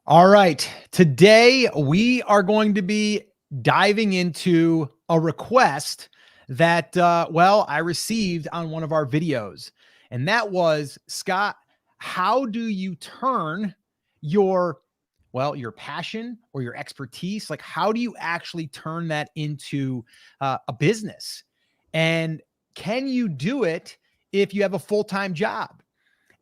All right. Today we are going to be diving into a request that, I received on one of our videos. And that was, Scott, how do you turn your, your passion or your expertise? Like, how do you actually turn that into a business? And can you do it if you have a full-time job?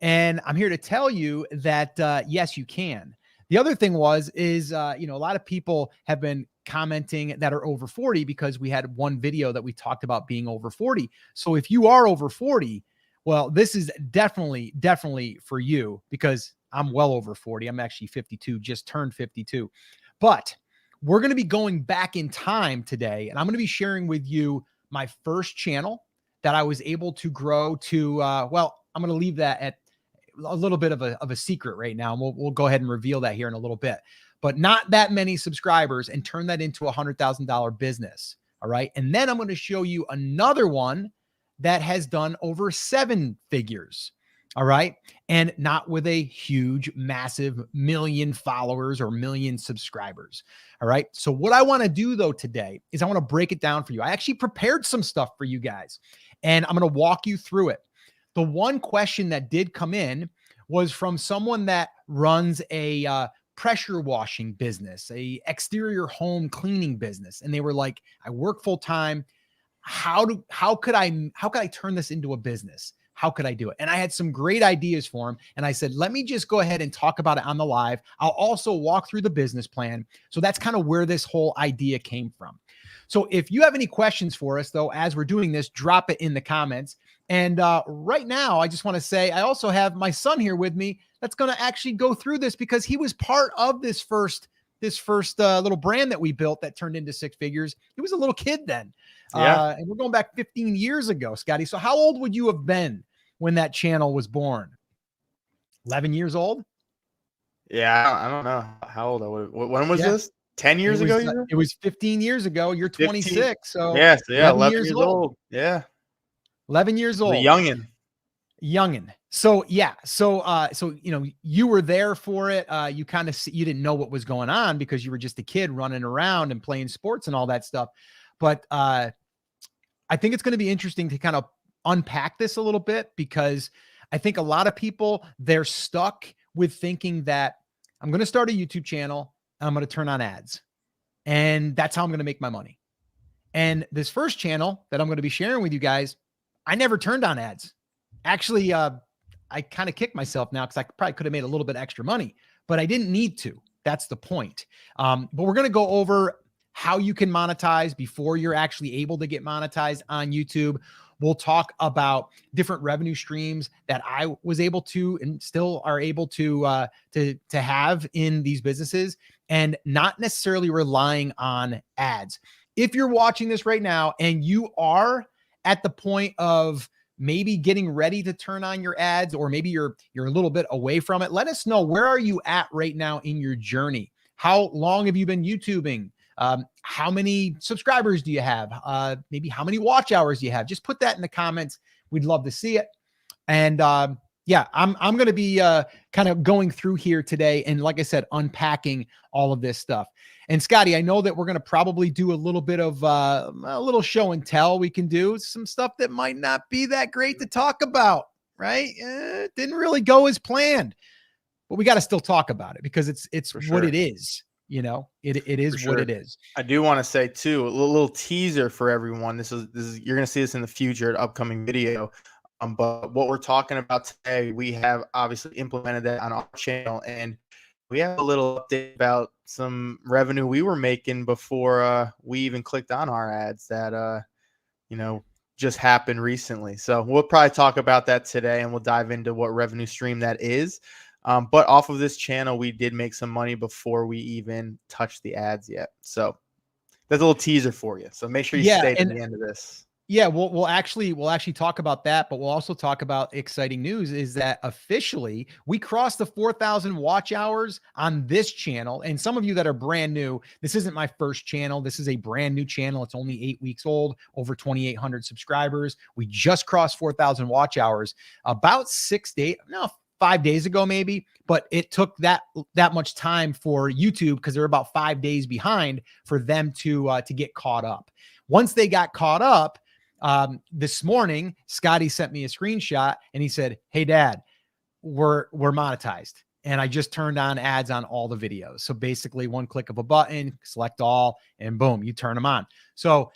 And I'm here to tell you that, yes, you can. The other thing is a lot of people have been commenting that are over 40 because we had one video that we talked about being over 40. So if you are over 40, well, this is definitely for you because I'm well over 40. I'm actually 52, just turned 52. But we're going to be going back in time today, and I'm going to be sharing with you my first channel that I was able to grow to, I'm going to leave that at a little bit of a secret right now. And we'll go ahead and reveal that here in a little bit, but not that many subscribers, and turn that into $100,000 business. All right. And then I'm going to show you another one that has done over 7 figures. All right. And not with a huge, massive million followers or million subscribers. All right. So what I want to do though today is I want to break it down for you. I actually prepared some stuff for you guys, and I'm going to walk you through it. The one question that did come in was from someone that runs a pressure washing business, a exterior home cleaning business. And they were like, I work full time. How could I turn this into a business? How could I do it? And I had some great ideas for him. And I said, let me just go ahead and talk about it on the live. I'll also walk through the business plan. So that's kind of where this whole idea came from. So if you have any questions for us, though, as we're doing this, drop it in the comments. And right now, I just want to say I also have my son here with me that's going to actually go through this because he was part of this first little brand that we built that turned into 6 figures. He was a little kid then. Yeah. And we're going back 15 years ago, Scotty. So how old would you have been when that channel was born? 11 years old? Yeah. I don't know how old I would. When was this? 10 years ago? It was 15 years ago. You're 26. 15. So Yeah. So yeah, 11 years old. Yeah. 11 years The old. Youngin. So yeah. So you were there for it. You kind of, you didn't know what was going on because you were just a kid running around and playing sports and all that stuff. But I think it's going to be interesting to kind of unpack this a little bit, because I think a lot of people, they're stuck with thinking that I'm going to start a YouTube channel and I'm going to turn on ads, and that's how I'm going to make my money. And this first channel that I'm going to be sharing with you guys, I never turned on ads. Actually, I kind of kicked myself now because I probably could have made a little bit extra money, but I didn't need to. That's the point. But we're going to go over how you can monetize before you're actually able to get monetized on YouTube. We'll talk about different revenue streams that I was able to and still are able to have in these businesses, and not necessarily relying on ads. If you're watching this right now and you are at the point of maybe getting ready to turn on your ads, or maybe you're a little bit away from it, let us know, where are you at right now in your journey? How long have you been YouTubing? How many subscribers do you have? Maybe how many watch hours do you have? Just put that in the comments. We'd love to see it. And I'm going to be kind of going through here today, and like I said, unpacking all of this stuff. And Scotty, I know that we're going to probably do a little bit of a little show and tell. We can do some stuff that might not be that great to talk about, right? It didn't really go as planned, but we got to still talk about it because it's what it is. It is what it is. I do want to say too, a little teaser for everyone. This is you're going to see this in the future, an upcoming video. But what we're talking about today, we have obviously implemented that on our channel, and we have a little update about some revenue we were making before we even clicked on our ads that just happened recently. So we'll probably talk about that today, and we'll dive into what revenue stream that is. But off of this channel, we did make some money before we even touched the ads yet. So that's a little teaser for you. So make sure you stay to the end of this. Yeah, we'll actually talk about that, but we'll also talk about exciting news is that officially we crossed the 4,000 watch hours on this channel. And some of you that are brand new, this isn't my first channel. This is a brand new channel. It's only 8 weeks old, over 2,800 subscribers. We just crossed 4,000 watch hours about 5 days ago, maybe, but it took that much time for YouTube because they're about 5 days behind for them to get caught up. Once they got caught up, this morning, Scotty sent me a screenshot and he said, "Hey, Dad, we're monetized." And I just turned on ads on all the videos. So basically, one click of a button, select all, and boom, you turn them on. So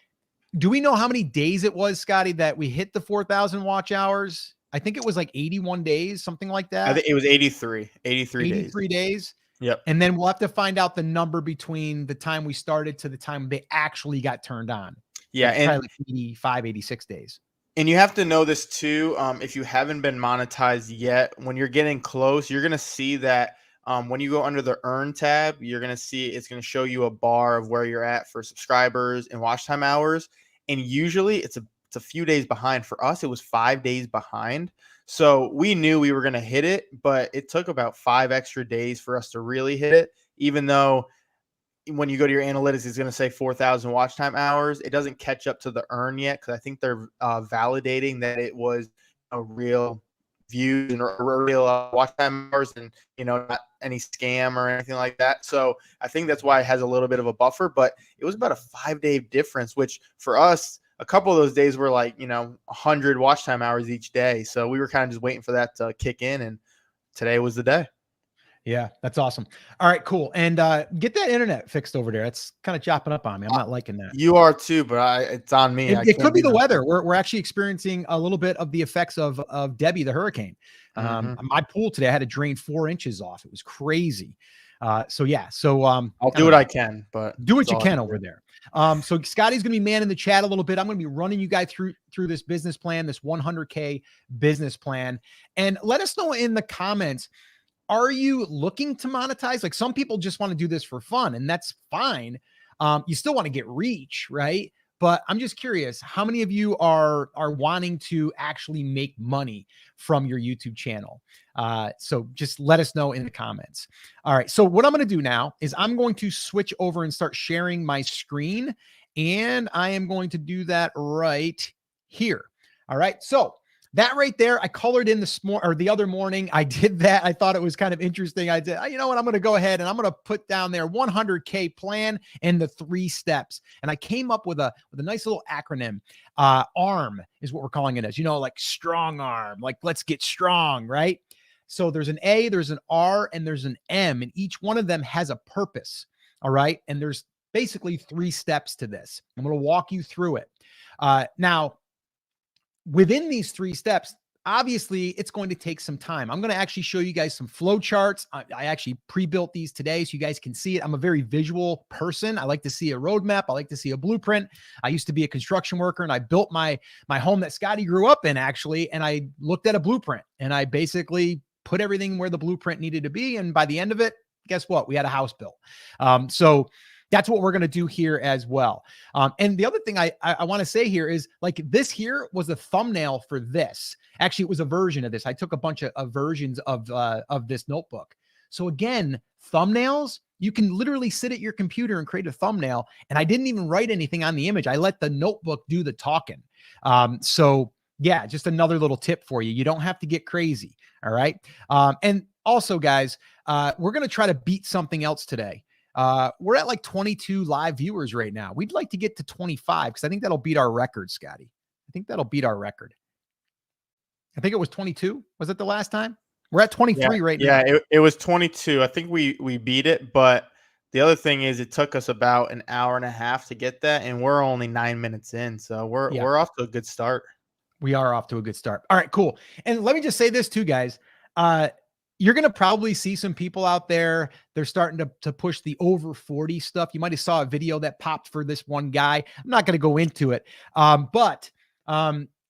do we know how many days it was, Scotty, that we hit the 4,000 watch hours? I think it was like 81 days, something like I that. think it was 83 days. 83 days. Yep. And then we'll have to find out the number between the time we started to the time they actually got turned on. Yeah. It's probably like 85, 86 days. And you have to know this too. If you haven't been monetized yet, when you're getting close, you're going to see that when you go under the earn tab, you're going to see it's going to show you a bar of where you're at for subscribers and watch time hours. And usually it's a few days behind. For us, it was 5 days behind. So we knew we were going to hit it, but it took about 5 extra days for us to really hit it, even though when you go to your analytics, it's going to say 4,000 watch time hours. It doesn't catch up to the earn yet because I think they're validating that it was a real views and a real watch time hours and, not any scam or anything like that. So I think that's why it has a little bit of a buffer, but it was about a 5-day difference, which for us, a couple of those days were like, 100 watch time hours each day. So we were kind of just waiting for that to kick in. And today was the day. Yeah, that's awesome. All right, cool. And get that internet fixed over there. It's kind of chopping up on me. I'm not liking that. You are too, but it's on me. It could be the weather. We're actually experiencing a little bit of the effects of Debbie, the hurricane. My pool today, I had to drain 4 inches off. It was crazy. So I'll do what I can, but do what you can over there. So Scotty's going to be manning the chat a little bit. I'm going to be running you guys through this business plan, this 100K business plan, and let us know in the comments. Are you looking to monetize? Like, some people just want to do this for fun, and that's fine. You still want to get reach, right? But I'm just curious, how many of you are wanting to actually make money from your YouTube channel? So just let us know in the comments. All right. So what I'm going to do now is I'm going to switch over and start sharing my screen, and I am going to do that right here. All right. So that right there, I colored in the other morning. I did that. I thought it was kind of interesting. I did, you know what? I'm going to go ahead and I'm going to put down there 100K plan and the 3 steps. And I came up with a nice little acronym. A.R.M is what we're calling it as, like strong arm, like let's get strong, right? So there's an A, there's an R, and there's an M, and each one of them has a purpose. All right. And there's basically 3 steps to this. I'm going to walk you through it. Now, within these 3 steps, obviously it's going to take some time. I'm going to actually show you guys some flow charts. I actually pre-built these today so you guys can see it. I'm a very visual person. I like to see a roadmap. I like to see a blueprint. I used to be a construction worker, and I built my home that Scotty grew up in, actually. And I looked at a blueprint and I basically put everything where the blueprint needed to be. And by the end of it, guess what? We had a house built. So that's what we're going to do here as well. And the other thing I want to say here is, like, this here was a thumbnail for this. Actually, it was a version of this. I took a bunch of versions of this notebook. So again, thumbnails, you can literally sit at your computer and create a thumbnail. And I didn't even write anything on the image. I let the notebook do the talking. So yeah, just another little tip for you. You don't have to get crazy. All right. And also, guys, we're going to try to beat something else today. We're at like 22 live viewers right now. We'd like to get to 25 because I think that'll beat our record, Scotty. I think that'll beat our record. I think it was 22. Was it the last time? We're at 23 right now. Yeah, it was 22. I think we beat it, but the other thing is it took us about an hour and a half to get that, and we're only 9 minutes in. So we're off to a good start. We are off to a good start. All right, cool. And let me just say this too, guys. You're going to probably see some people out there. They're starting to push the over 40 stuff. You might have saw a video that popped for this one guy. I'm not going to go into it. But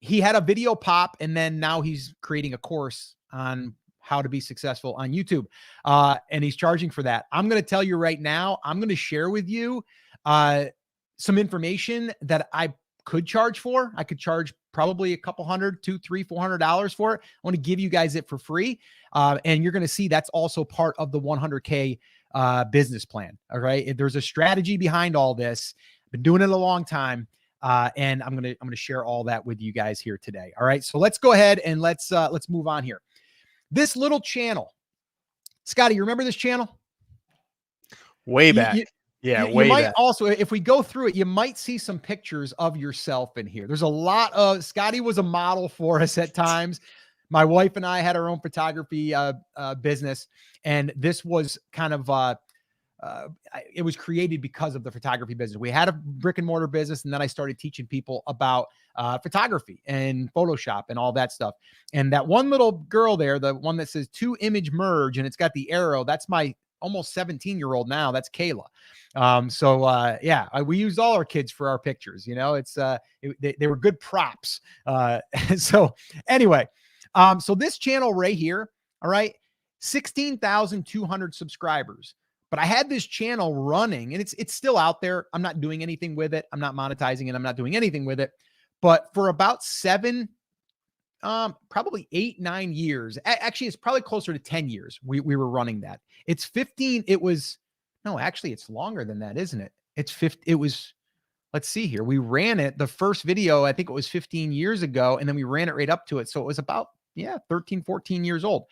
he had a video pop, and then now he's creating a course on how to be successful on YouTube. And he's charging for that. I'm going to tell you right now, I'm going to share with you some information that I could charge for. I could charge probably a couple $100, $200, $300, $400 for it. I want to give you guys it for free. And you're going to see that's also part of the 100K business plan. All right. There's a strategy behind all this. I've been doing it a long time. And I'm going to share all that with you guys here today. All right. So let's go ahead and let's move on here. This little channel, Scotty, you remember this channel? Way back. Yeah, You way might back. also, if we go through it, you might see some pictures of yourself in here. There's a lot of, Scotty was a model for us at times. My wife and I had our own photography business, and this was kind of it was created because of the photography business. We had a brick and mortar business, and then I started teaching people about photography and Photoshop and all that stuff. And that one little girl there, the one that says to image merge, and it's got the arrow, that's my almost 17-year-old now. That's Kayla. We used all our kids for our pictures. You know, they were good props. So anyway, so this channel right here, all right, 16,200 subscribers. But I had this channel running, and it's still out there. I'm not doing anything with it. I'm not monetizing it. I'm not doing anything with it. But for about probably 8, 9 years, actually, it's probably closer to 10 years. We were running that. It's 15. Actually, it's longer than that, isn't it? It's 50. It was, let's see here. We ran it. The first video, I think it was 15 years ago, and then we ran it right up to it. So it was about, 13, 14 years old.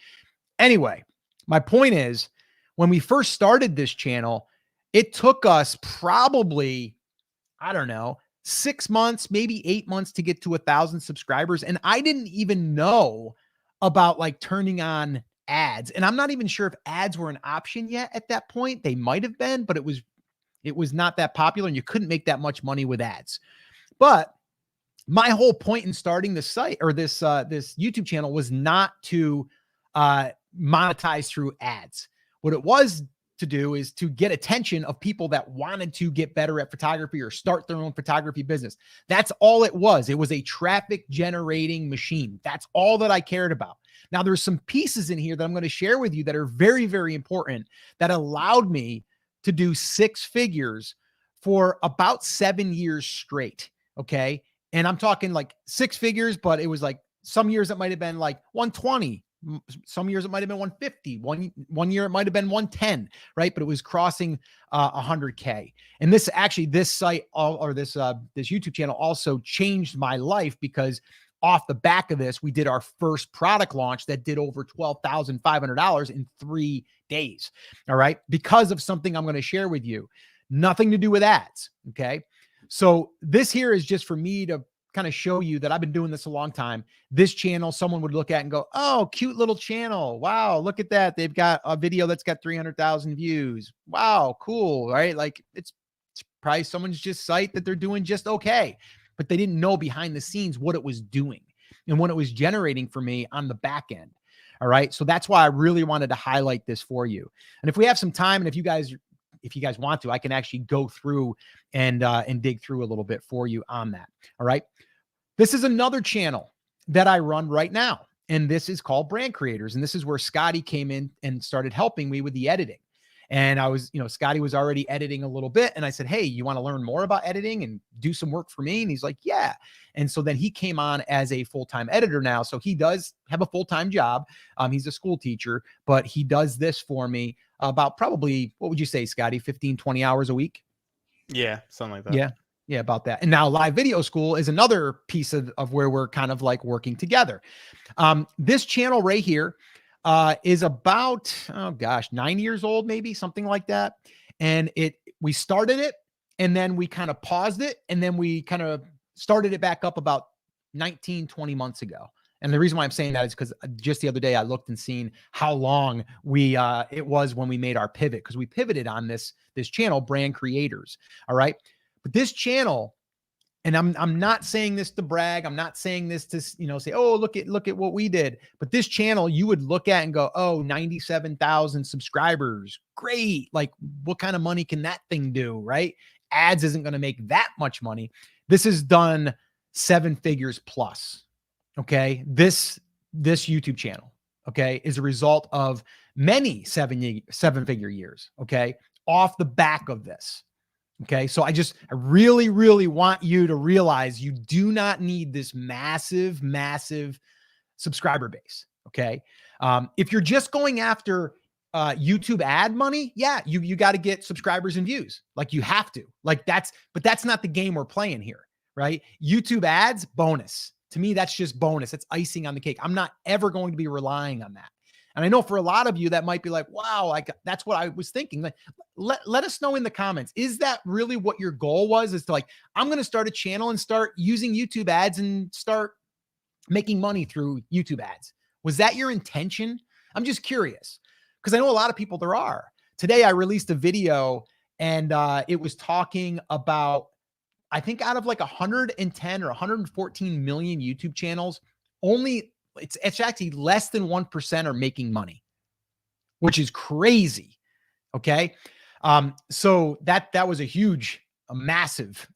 Anyway, my point is, when we first started this channel, it took us probably, I don't know, 6 months, maybe 8 months to get to 1,000 subscribers. And I didn't even know about like turning on ads. And I'm not even sure if ads were an option yet at that point. They might have been, but it was not that popular, and you couldn't make that much money with ads. But my whole point in starting the site, or this YouTube channel, was not to monetize through ads. What it was to do is to get attention of people that wanted to get better at photography or start their own photography business. That's all it was. It was a traffic generating machine. That's all that I cared about. Now, there's some pieces in here that I'm going to share with you that are very, very important, that allowed me to do 6 figures for about 7 years straight. Okay. And I'm talking like 6 figures, but it was like some years it might have been like 120. Some years it might have been 150. One year it might have been 110, right? But it was crossing 100K. And this site, this YouTube channel also changed my life, because off the back of this, we did our first product launch that did over $12,500 in 3 days. All right. Because of something I'm going to share with you. Nothing to do with ads. Okay. So this here is just for me to kind of show you that I've been doing this a long time. This channel, someone would look at and go, oh, cute little channel. Wow, look at that. They've got a video that's got 300,000 views. Wow, cool, right? Like it's probably someone's just site that they're doing just okay, but they didn't know behind the scenes what it was doing and what it was generating for me on the back end. All right. So that's why I really wanted to highlight this for you. And if we have some time, and if you guys want to, I can actually go through and dig through a little bit for you on that. All right. This is another channel that I run right now, and this is called Brand Creators. And this is where Scotty came in and started helping me with the editing. And I was, Scotty was already editing a little bit. And I said, hey, you want to learn more about editing and do some work for me? And he's like, yeah. And so then he came on as a full-time editor now. So he does have a full-time job. He's a school teacher, but he does this for me about probably, what would you say, Scotty, 15, 20 hours a week? Yeah, something like that. Yeah, about that. And now Live Video School is another piece of where we're kind of like working together. This channel right here is about, 9 years old, maybe something like that. And we started it, and then we kind of paused it, and then we kind of started it back up about 19, 20 months ago. And the reason why I'm saying that is because just the other day I looked and seen how long it was when we made our pivot, because we pivoted on this channel, Brand Creators. All right. But this channel, and I'm not saying this to brag. I'm not saying this to, say, oh, look at what we did. But this channel, you would look at and go, oh, 97,000 subscribers. Great. Like, what kind of money can that thing do? Right. Ads isn't going to make that much money. This has done 7 figures plus. Okay. This YouTube channel, okay, is a result of many 7-figure years. Okay. Off the back of this. Okay. So I really, really want you to realize you do not need this massive, massive subscriber base. Okay. If you're just going after YouTube ad money, yeah, you got to get subscribers and views. Like, you have to, but that's not the game we're playing here, right? YouTube ads, bonus. To me, that's just bonus. It's icing on the cake. I'm not ever going to be relying on that. And I know for a lot of you that might be like, wow, that's what I was thinking. Like, let us know in the comments. Is that really what your goal was? Is to like, I'm going to start a channel and start using YouTube ads and start making money through YouTube ads. Was that your intention? I'm just curious because I know a lot of people there are. Today I released a video and it was talking about, I think out of like 110 or 114 million YouTube channels, only it's actually less than 1% are making money, which is crazy. Okay. So that was a massive,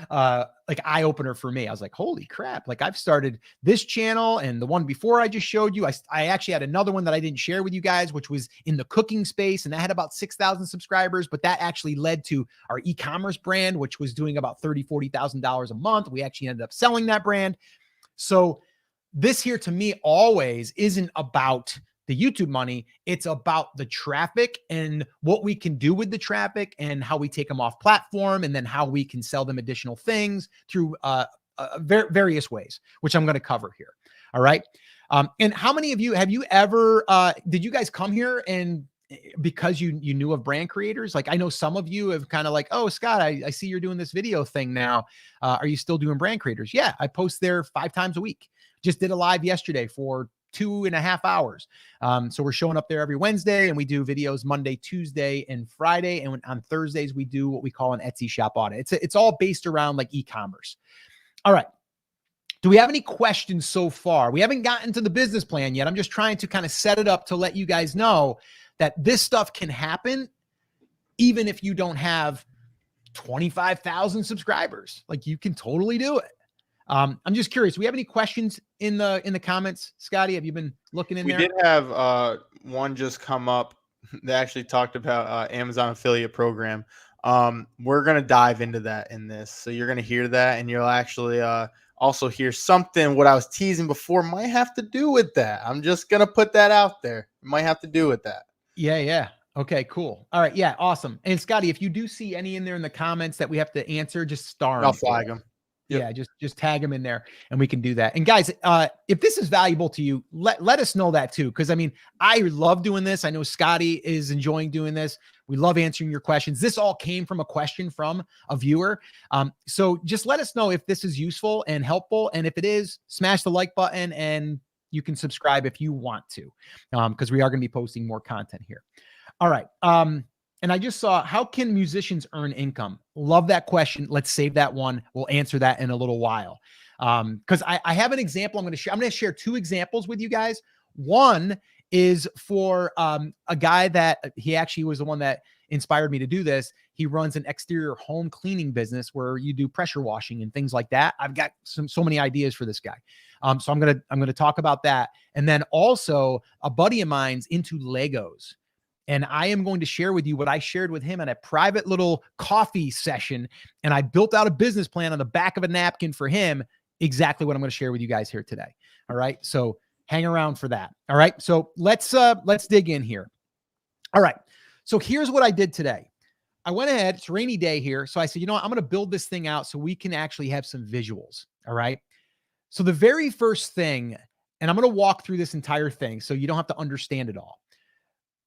like eye opener for me. I was like, holy crap. Like I've started this channel and the one before I just showed you, I actually had another one that I didn't share with you guys, which was in the cooking space. And that had about 6,000 subscribers, but that actually led to our e-commerce brand, which was doing about $30,000, $40,000 a month. We actually ended up selling that brand. So this here to me always isn't about the YouTube money. It's about the traffic and what we can do with the traffic and how we take them off platform and then how we can sell them additional things through various ways, which I'm going to cover here. All right. And how many of you, have you ever, did you guys come here and because you knew of brand creators? Like I know some of you have kind of like, oh, Scott, I see you're doing this video thing now. Are you still doing brand creators? Yeah. I post there 5 times a week. Just did a live yesterday for 2.5 hours. So we're showing up there every Wednesday and we do videos Monday, Tuesday, and Friday. And on Thursdays, we do what we call an Etsy shop audit. It's all based around like e-commerce. All right. Do we have any questions so far? We haven't gotten to the business plan yet. I'm just trying to kind of set it up to let you guys know that this stuff can happen even if you don't have 25,000 subscribers. Like you can totally do it. I'm just curious. Do we have any questions in the comments? Scotty, have you been looking in there? We did have one just come up. They actually talked about Amazon affiliate program. We're going to dive into that in this. So you're going to hear that and you'll actually also hear something what I was teasing before might have to do with that. I'm just going to put that out there. It might have to do with that. Yeah. Okay, cool. All right. Yeah. Awesome. And Scotty, if you do see any in there in the comments that we have to answer, just star them. I'll flag them. Yep. Yeah, just tag them in there and we can do that. And guys, if this is valuable to you, let us know that too. Cause I mean, I love doing this. I know Scotty is enjoying doing this. We love answering your questions. This all came from a question from a viewer. So just let us know if this is useful and helpful. And if it is, smash the like button and you can subscribe if you want to, because we are going to be posting more content here. All right. And I just saw, how can musicians earn income? Love that question. Let's save that one. We'll answer that in a little while. Because I have an example I'm going to share. I'm going to share 2 examples with you guys. One is for a guy that he actually was the one that inspired me to do this. He runs an exterior home cleaning business where you do pressure washing and things like that. I've got so many ideas for this guy. So I'm going to talk about that. And then also a buddy of mine's into Legos. And I am going to share with you what I shared with him in a private little coffee session. And I built out a business plan on the back of a napkin for him. Exactly what I'm going to share with you guys here today. All right. So hang around for that. All right. So let's dig in here. All right. So here's what I did today. I went ahead. It's a rainy day here. So I said, you know what? I'm going to build this thing out so we can actually have some visuals. All right. So the very first thing, and I'm going to walk through this entire thing so you don't have to understand it all.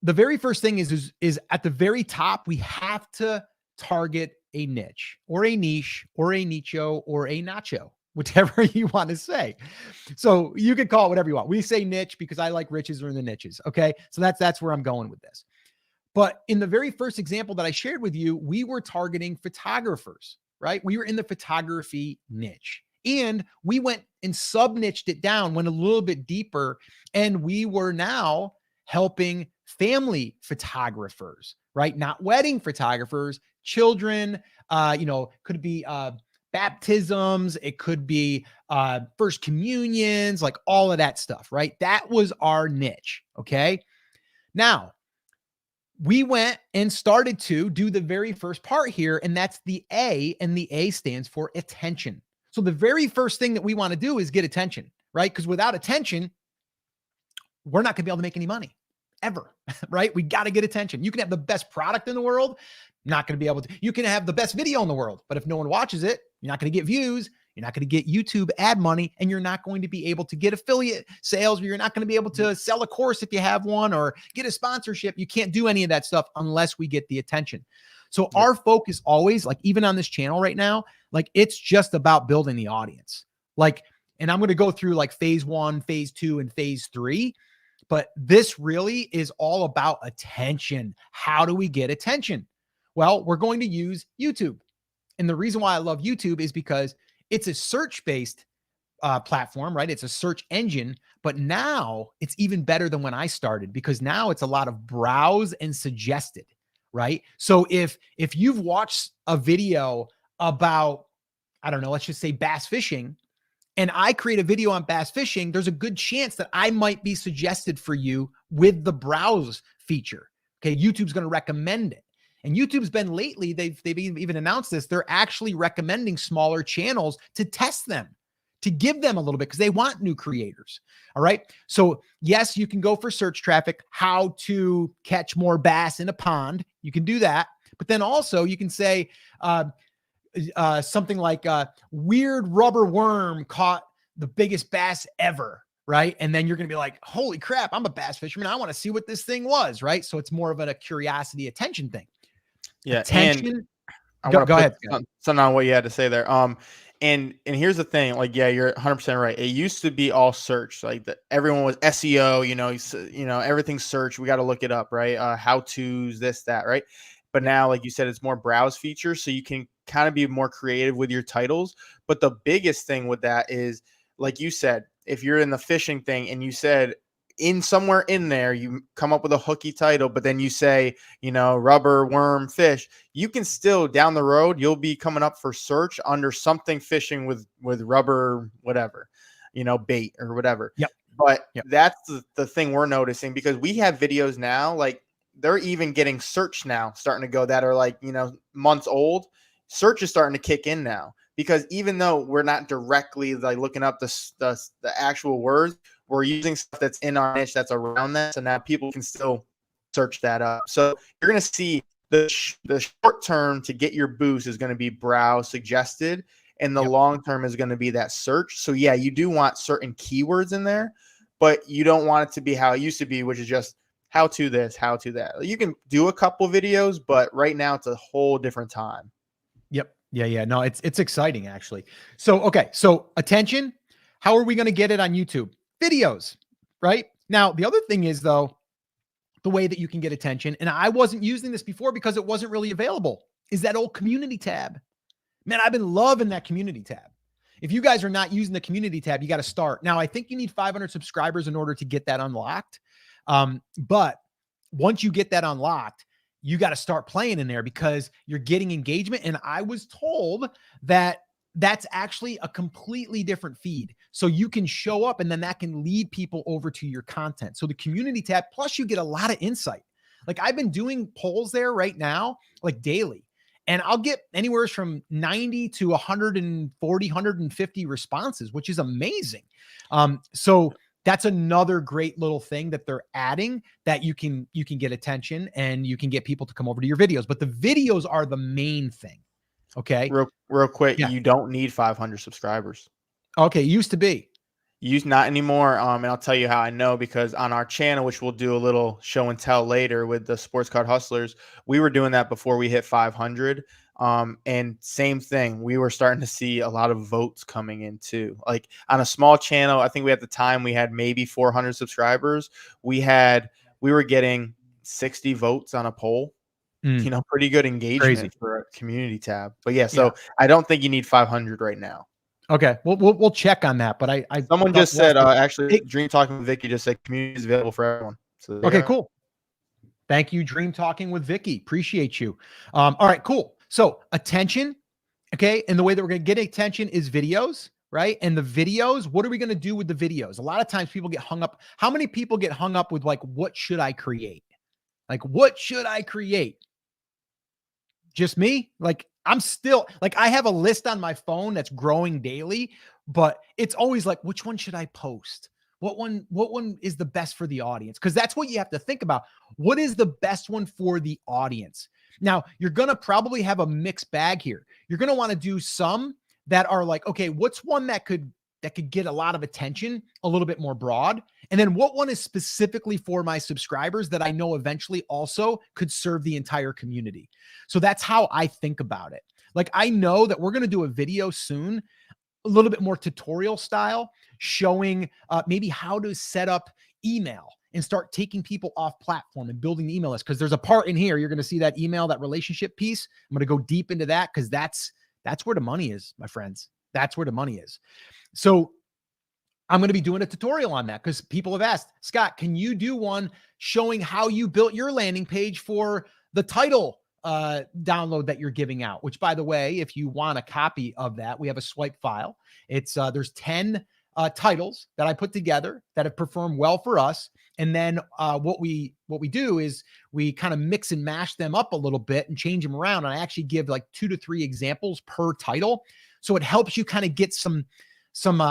The very first thing is at the very top, we have to target a niche or a niche or a nicho or a nacho, whichever you want to say. So you could call it whatever you want. We say niche because I like riches are in the niches. Okay. So that's where I'm going with this. But in the very first example that I shared with you, we were targeting photographers, right? We were in the photography niche and we went and sub-niched it down, went a little bit deeper, and we were now helping family photographers, right? Not wedding photographers, children, could be baptisms. It could be first communions, like all of that stuff, right? That was our niche. Okay. Now we went and started to do the very first part here, and that's the A, and the A stands for attention. So the very first thing that we want to do is get attention, right? Because without attention, we're not going to be able to make any money ever, right? We got to get attention. You can have the best product in the world, not going to be able to. You can have the best video in the world, but if no one watches it, you're not going to get views. You're not going to get YouTube ad money, and you're not going to be able to get affiliate sales, or you're not going to be able to sell a course if you have one, or get a sponsorship. You can't do any of that stuff unless we get the attention. So our focus always, like even on this channel right now, like it's just about building the audience. Like, and I'm going to go through like phase 1, phase 2, and phase 3. But this really is all about attention. How do we get attention? Well, we're going to use YouTube. And the reason why I love YouTube is because it's a search-based platform, right? It's a search engine, but now it's even better than when I started, because now it's a lot of browse and suggested, right? So if you've watched a video about, I don't know, let's just say bass fishing, and I create a video on bass fishing, there's a good chance that I might be suggested for you with the browse feature. Okay, YouTube's going to recommend it. And YouTube's been lately, they've even announced this, they're actually recommending smaller channels to test them, to give them a little bit, because they want new creators. All right. So yes, you can go for search traffic, how to catch more bass in a pond. You can do that. But then also you can say, something like weird rubber worm caught the biggest bass ever, right? And then you're going to be like, holy crap, I'm a bass fisherman. I want to see what this thing was, right? So it's more of a curiosity attention thing. Yeah. Attention. And I want to go ahead. something on what you had to say there. And here's the thing, like, yeah, you're 100% right. It used to be all search, like everyone was SEO, everything's search. We got to look it up, right? How to's, this, that, right? But now, like you said, it's more browse features, so you can kind of be more creative with your titles. But the biggest thing with that is, like you said, if you're in the fishing thing and you said in somewhere in there, you come up with a hooky title, but then you say, rubber worm fish, you can still down the road, you'll be coming up for search under something fishing with rubber, whatever, bait or whatever. Yep. But that's the thing we're noticing, because we have videos now, like they're even getting search now starting to go that are like, months old. Search is starting to kick in now, because even though we're not directly like looking up the actual words, we're using stuff that's in our niche that's around that. So now people can still search that up. So you're going to see the short term to get your boost is going to be browse suggested. And the long term is going to be that search. So yeah, you do want certain keywords in there, but you don't want it to be how it used to be, which is just how to this, how to that. You can do a couple videos, but right now it's a whole different time. Yep. Yeah. No, it's exciting actually. So, okay. So attention, how are we going to get it on YouTube? Videos, right? Now, the other thing is though, the way that you can get attention, and I wasn't using this before because it wasn't really available, is that old community tab. Man, I've been loving that community tab. If you guys are not using the community tab, you got to start. Now, I think you need 500 subscribers in order to get that unlocked. But once you get that unlocked, you got to start playing in there because you're getting engagement. And I was told that that's actually a completely different feed. So you can show up and then that can lead people over to your content. So the community tab, plus you get a lot of insight. Like I've been doing polls there right now, like daily, and I'll get anywhere from 90 to 140, 150 responses, which is amazing. So that's another great little thing that they're adding, that you can get attention and you can get people to come over to your videos. But the videos are the main thing. Okay. Real quick. Yeah. You don't need 500 subscribers. Okay. Used to be. Not anymore. And I'll tell you how I know, because on our channel, which we'll do a little show and tell later with the Sports Card Hustlers, we were doing that before we hit 500. And same thing, we were starting to see a lot of votes coming in too. Like on a small channel, I think at the time we had maybe 400 subscribers. We were getting 60 votes on a poll. Pretty good engagement for a community tab. But yeah, so I don't think you need 500 right now. Okay, we'll check on that. But I someone just said actually, Dream Talking with Vicky just said community is available for everyone. So okay, cool. Thank you, Dream Talking with Vicky. Appreciate you. All right, cool. So attention, okay, and the way that we're gonna get attention is videos, right? And the videos, what are we gonna do with the videos? A lot of times people get hung up. How many people get hung up with like, what should I create? Like, what should I create? Just me? Like, I'm still like, I have a list on my phone that's growing daily, but it's always like, which one should I post? What one is the best for the audience? Because that's what you have to think about. What is the best one for the audience? Now, you're going to probably have a mixed bag here. You're going to want to do some that are like, okay, what's one that could get a lot of attention, a little bit more broad? And then what one is specifically for my subscribers that I know eventually also could serve the entire community? So that's how I think about it. Like, I know that we're going to do a video soon, a little bit more tutorial style, showing maybe how to set up email and start taking people off platform and building the email list. Because there's a part in here, you're going to see that email, that relationship piece. I'm going to go deep into that because that's where the money is, my friends. That's where the money is. So I'm going to be doing a tutorial on that because people have asked, Scott, can you do one showing how you built your landing page for the title download that you're giving out? Which, by the way, if you want a copy of that, we have a swipe file. It's there's 10 titles that I put together that have performed well for us. And then what we do is we kind of mix and mash them up a little bit and change them around. And I actually give like 2 to 3 examples per title. So it helps you kind of get some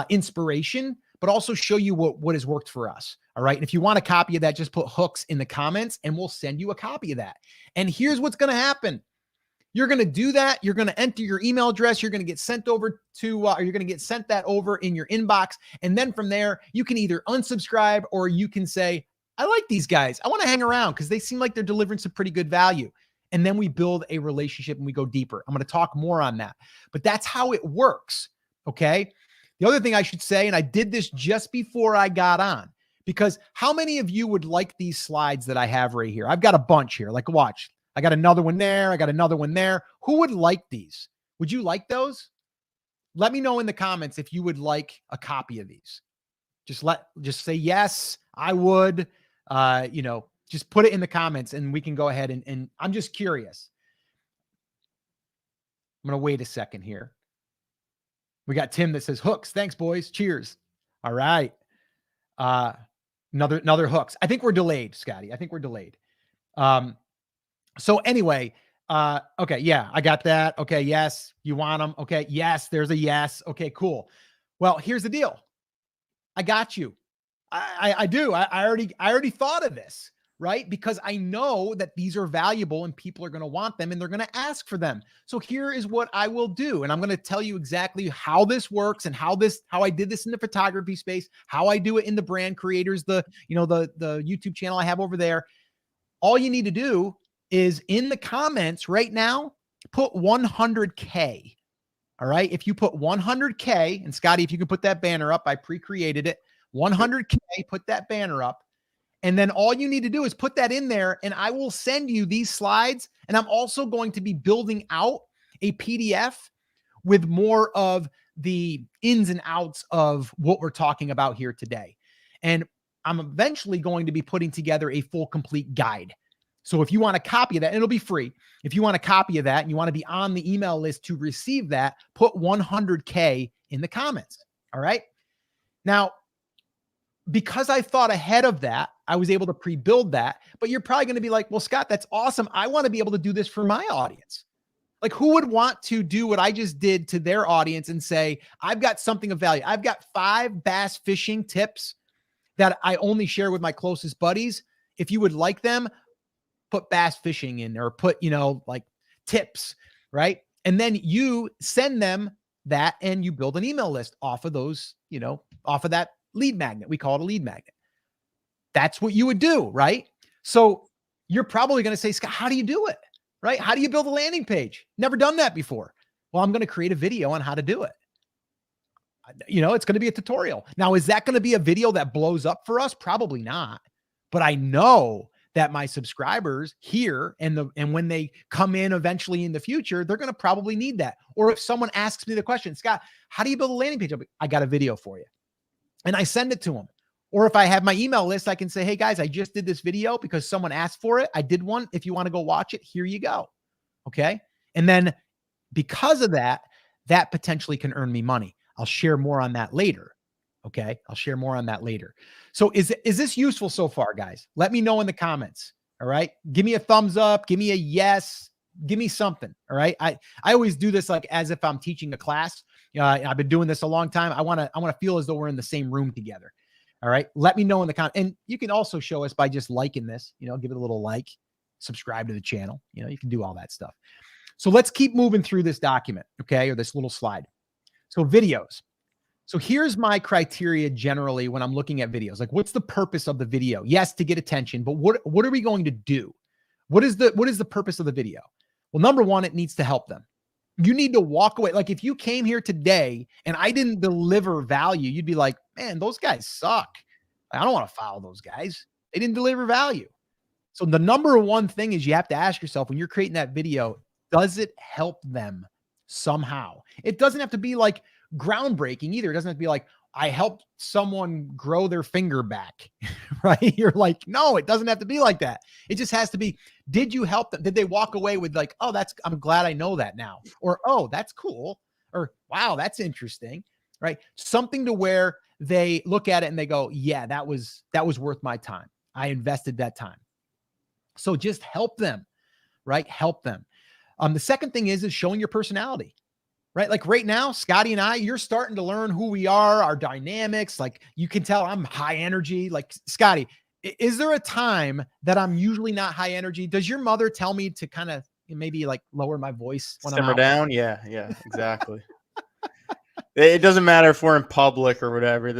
inspiration, but also show you what has worked for us. All right. And if you want a copy of that, just put hooks in the comments and we'll send you a copy of that. And here's what's going to happen. You're going to do that. You're going to enter your email address. You're going to get sent over to, or you're going to get sent that over in your inbox. And then from there, you can either unsubscribe or you can say, I like these guys. I want to hang around because they seem like they're delivering some pretty good value. And then we build a relationship and we go deeper. I'm going to talk more on that, but that's how it works. Okay. The other thing I should say, and I did this just before I got on, because how many of you would like these slides that I have right here? I've got a bunch here. Like, watch. I got another one there. I got another one there. Who would like these? Would you like those? Let me know in the comments if you would like a copy of these. Just say yes, I would. Just put it in the comments and we can go ahead and I'm just curious. I'm going to wait a second here. We got Tim that says hooks. Thanks, boys. Cheers. All right. Another hooks. I think we're delayed, Scotty. I think we're delayed. So anyway, okay. Yeah, I got that. Okay. Yes. You want them? Okay. Yes. There's a yes. Okay, cool. Well, here's the deal. I got you. I do. I already thought of this, right? Because I know that these are valuable and people are going to want them and they're going to ask for them. So here is what I will do. And I'm going to tell you exactly how this works and how I did this in the photography space, how I do it in the brand creators, the YouTube channel I have over there. All you need to do is in the comments right now, put 100K. All right. If you put 100K, and Scotty, if you can put that banner up, I pre-created it. 100K, put that banner up. And then all you need to do is put that in there and I will send you these slides. And I'm also going to be building out a PDF with more of the ins and outs of what we're talking about here today. And I'm eventually going to be putting together a full complete guide. So if you want a copy of that, and it'll be free. If you want a copy of that and you want to be on the email list to receive that, put 100K in the comments. All right. Now, because I thought ahead of that, I was able to pre-build that, but you're probably going to be like, well, Scott, that's awesome. I want to be able to do this for my audience. Like, who would want to do what I just did to their audience and say, I've got something of value. I've got 5 bass fishing tips that I only share with my closest buddies. If you would like them, put bass fishing in or put, like tips, right? And then you send them that and you build an email list off of those, off of that lead magnet. We call it a lead magnet. That's what you would do, right? So you're probably going to say, Scott, how do you do it, right? How do you build a landing page? Never done that before. Well, I'm going to create a video on how to do it. It's going to be a tutorial. Now, is that going to be a video that blows up for us? Probably not. But I know that my subscribers here and when they come in eventually in the future, they're going to probably need that. Or if someone asks me the question, Scott, how do you build a landing page? I got a video for you. And I send it to them. Or if I have my email list, I can say, hey guys, I just did this video because someone asked for it. I did one. If you want to go watch it, here you go. Okay. And then because of that, that potentially can earn me money. I'll share more on that later. Okay. I'll share more on that later. So is this useful so far, guys? Let me know in the comments. All right. Give me a thumbs up. Give me a yes. Give me something. All right. I always do this like as if I'm teaching a class. I've been doing this a long time. I want to feel as though we're in the same room together. All right. Let me know in the comments. And you can also show us by just liking this, give it a little like, subscribe to the channel. You can do all that stuff. So let's keep moving through this document. Okay. Or this little slide. So videos. So here's my criteria generally when I'm looking at videos. Like, what's the purpose of the video? Yes, to get attention, but what are we going to do? What is the purpose of the video? Well, number one, it needs to help them. You need to walk away. Like if you came here today and I didn't deliver value, you'd be like, man, those guys suck. I don't want to follow those guys. They didn't deliver value. So the number one thing is you have to ask yourself when you're creating that video, does it help them somehow? It doesn't have to be like groundbreaking either. It doesn't have to be like, I helped someone grow their finger back, right? You're like, no, it doesn't have to be like that. It just has to be, did you help them? Did they walk away with like, oh, I'm glad I know that now. Or, oh, that's cool. Or, wow, that's interesting, right? Something to where they look at it and they go, yeah, that was worth my time. I invested that time. So just help them, right? Help them. The second thing is showing your personality, right? Like right now, Scotty and I, you're starting to learn who we are, our dynamics. Like you can tell I'm high energy. Like Scotty, is there a time that I'm usually not high energy? Does your mother tell me to kind of maybe like lower my voice when Simmer I'm out? down? Yeah, exactly. It doesn't matter if we're in public or whatever.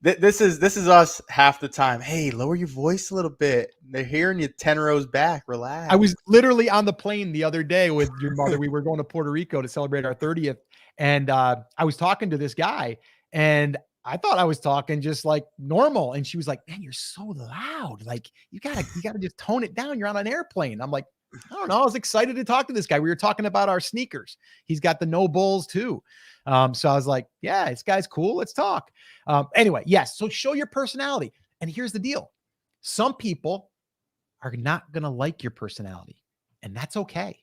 This is us half the time. Hey, lower your voice a little bit. They're hearing you 10 rows back. Relax. I was literally on the plane the other day with your mother. We were going to Puerto Rico to celebrate our 30th. And I was talking to this guy and I thought I was talking just like normal. And she was like, man, you're so loud. Like you gotta just tone it down. You're on an airplane. I'm like, I don't know. I was excited to talk to this guy. We were talking about our sneakers. He's got the No Bulls too. So I was like, yeah, this guy's cool. Let's talk. Anyway, yes. So show your personality. And here's the deal. Some people are not going to like your personality. And that's okay.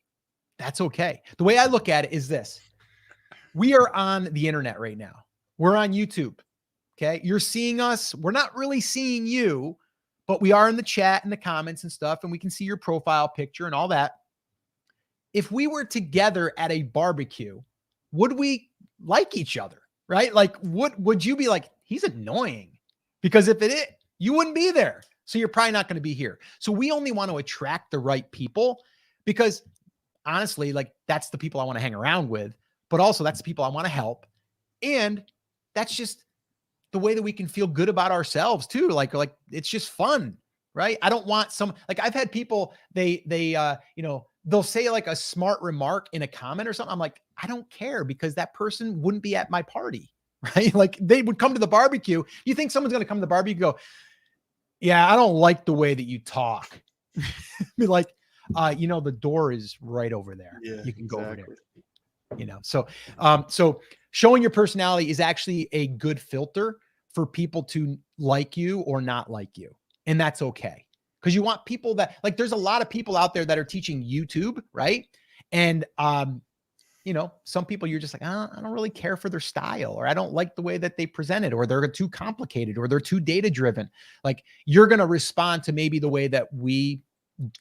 That's okay. The way I look at it is this. We are on the internet right now. We're on YouTube. Okay. You're seeing us. We're not really seeing you, but we are in the chat and the comments and stuff. And we can see your profile picture and all that. If we were together at a barbecue, would we like each other? Right? Like, would you be like, he's annoying? Because if it is, you wouldn't be there. So you're probably not going to be here. So we only want to attract the right people because honestly, like that's the people I want to hang around with, but also that's the people I want to help. And that's just the way that we can feel good about ourselves too. Like it's just fun, right? I don't want like I've had people, they'll say like a smart remark in a comment or something. I'm like, I don't care because that person wouldn't be at my party, right? Like they would come to the barbecue. You think someone's going to come to the barbecue and go, yeah, I don't like the way that you talk. Be like, the door is right over there. Yeah, you can go over there. So showing your personality is actually a good filter for people to like you or not like you. And that's okay. Because you want people that like, there's a lot of people out there that are teaching YouTube, right? And, some people you're just like, I don't really care for their style, or I don't like the way that they present it, or they're too complicated, or they're too data driven. Like you're going to respond to maybe the way that we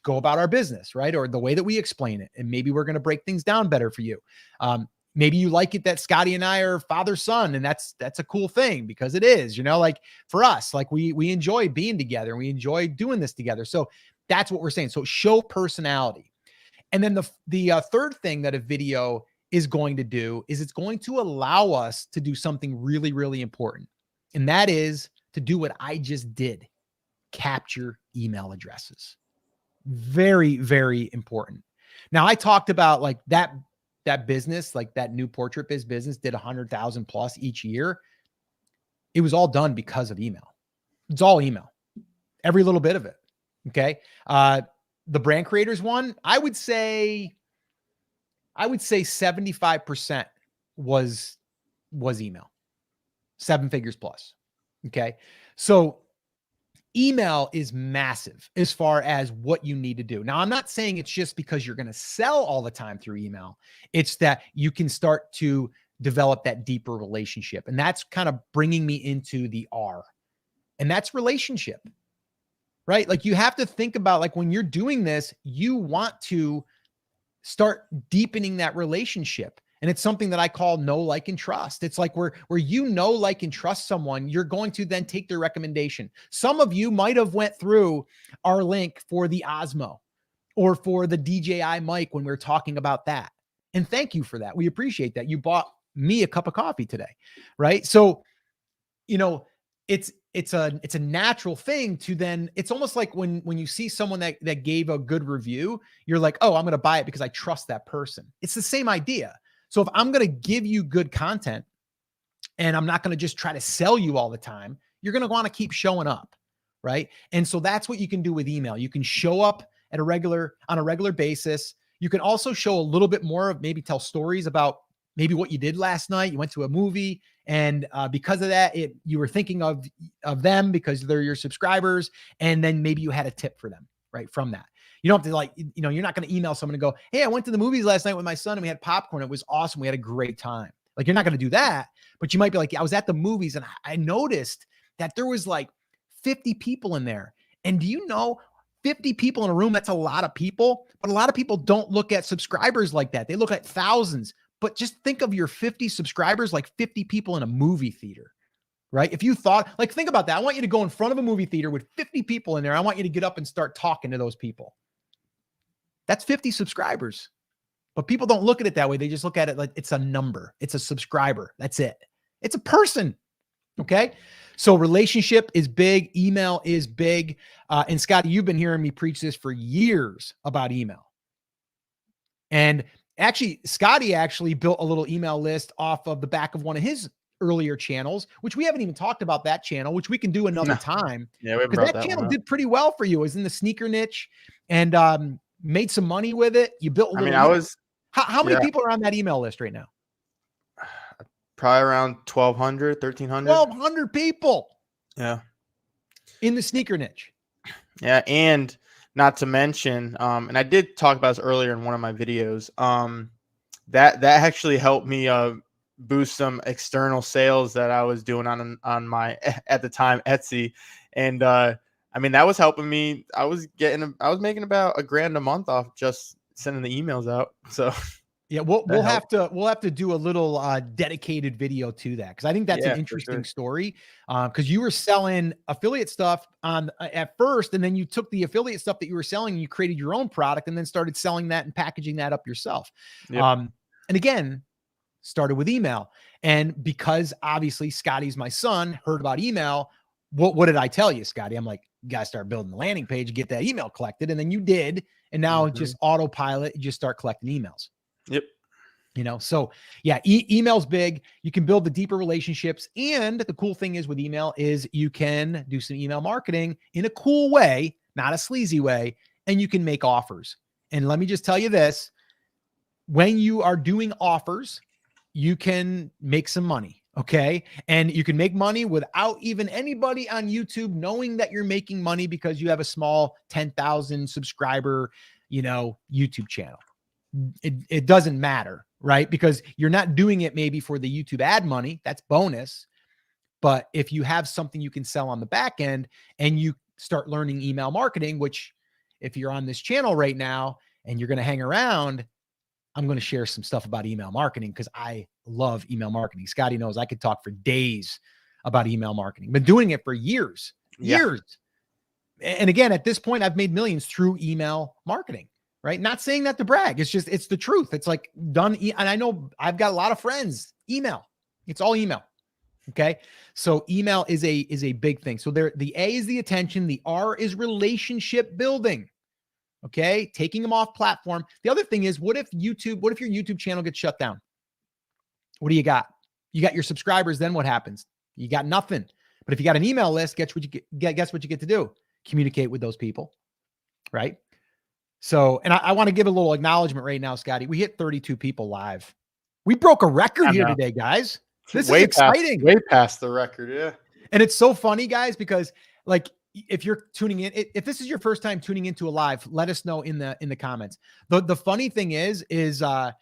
go about our business, right? Or the way that we explain it. And maybe we're going to break things down better for you. Maybe you like it that Scotty and I are father son, and that's a cool thing because it is, like for us, like we enjoy being together and we enjoy doing this together. So that's what we're saying. So show personality. And then the third thing that a video is going to do is it's going to allow us to do something really, really important. And that is to do what I just did, capture email addresses. Very, very important. Now I talked about like that business, like that new portrait business did 100,000 plus each year. It was all done because of email. It's all email, every little bit of it. Okay. The brand creators one, I would say 75% was email, 7 figures plus. Okay. So email is massive as far as what you need to do. Now, I'm not saying it's just because you're going to sell all the time through email. It's that you can start to develop that deeper relationship. And that's kind of bringing me into the R. And that's relationship, right? Like you have to think about like when you're doing this, you want to start deepening that relationship. And it's something that I call know, like, and trust. It's like where like, and trust someone, you're going to then take their recommendation. Some of you might have went through our link for the Osmo or for the DJI mic when we were talking about that. And thank you for that. We appreciate that. You bought me a cup of coffee today, right? So, it's a natural thing to then, it's almost like when you see someone that gave a good review, you're like, oh, I'm going to buy it because I trust that person. It's the same idea. So if I'm going to give you good content and I'm not going to just try to sell you all the time, you're going to want to keep showing up. Right. And so that's what you can do with email. You can show up on a regular basis. You can also show a little bit more of, maybe tell stories about maybe what you did last night. You went to a movie, and because of that, you were thinking of them because they're your subscribers. And then maybe you had a tip for them, right? From that. You don't have to you're not going to email someone and go, hey, I went to the movies last night with my son and we had popcorn. It was awesome. We had a great time. Like, you're not going to do that, but you might be like, I was at the movies and I noticed that there was like 50 people in there. And do you know, 50 people in a room, that's a lot of people, but a lot of people don't look at subscribers like that. They look at thousands, but just think of your 50 subscribers like 50 people in a movie theater, right? If you thought, like, think about that. I want you to go in front of a movie theater with 50 people in there. I want you to get up and start talking to those people. That's 50 subscribers. But people don't look at it that way. They just look at it like it's a number. It's a subscriber. That's it. It's a person. Okay. So relationship is big. Email is big. And Scotty, you've been hearing me preach this for years about email. And actually, Scotty actually built a little email list off of the back of one of his earlier channels, which we haven't even talked about that channel, which we can do another time. Yeah, we because that channel did pretty well for you. It was in the sneaker niche and made some money with it. You built a little. How many people are on that email list right now? Probably around 1,200, 1,300. 1,200 people. Yeah. In the sneaker niche. Yeah. And not to mention, and I did talk about this earlier in one of my videos, that actually helped me boost some external sales that I was doing on my, at the time, Etsy. And I mean, that was helping me. I was making about $1,000 a month off just sending the emails out. So yeah, we'll have to do a little dedicated video to that, because I think that's an interesting story. Because you were selling affiliate stuff at first, and then you took the affiliate stuff that you were selling and you created your own product and then started selling that and packaging that up yourself. Yep. And again, started with email. And because obviously Scotty's my son, heard about email. What did I tell you, Scotty? I'm like, you gotta start building the landing page, get that email collected. And then you did. And now just autopilot, you just start collecting emails. Yep. So yeah, email's big. You can build the deeper relationships. And the cool thing is with email is you can do some email marketing in a cool way, not a sleazy way. And you can make offers. And let me just tell you this, when you are doing offers, you can make some money. Okay. And you can make money without even anybody on YouTube knowing that you're making money, because you have a small 10,000 subscriber, YouTube channel. It doesn't matter, right? Because you're not doing it maybe for the YouTube ad money. That's bonus. But if you have something you can sell on the back end and you start learning email marketing, which if you're on this channel right now and you're going to hang around, I'm going to share some stuff about email marketing because I love email marketing. Scotty knows I could talk for days about email marketing. Been doing it for years. And again, at this point, I've made millions through email marketing, right? Not saying that to brag. It's just, it's the truth. It's like done. And I know I've got a lot of friends, email. It's all email. Okay. So email is a big thing. So the A is the attention. The R is relationship building. Okay. Taking them off platform. The other thing is, what if your YouTube channel gets shut down? What do you got? You got your subscribers. Then what happens? You got nothing. But if you got an email list, guess what you get to do? Communicate with those people. Right. So, and I want to give a little acknowledgement right now, Scotty. We hit 32 people live. We broke a record here today, guys. This is exciting. Way past the record. Yeah. And it's so funny, guys, because like, if you're tuning in, if this is your first time tuning into a live, let us know in the comments. The funny thing is I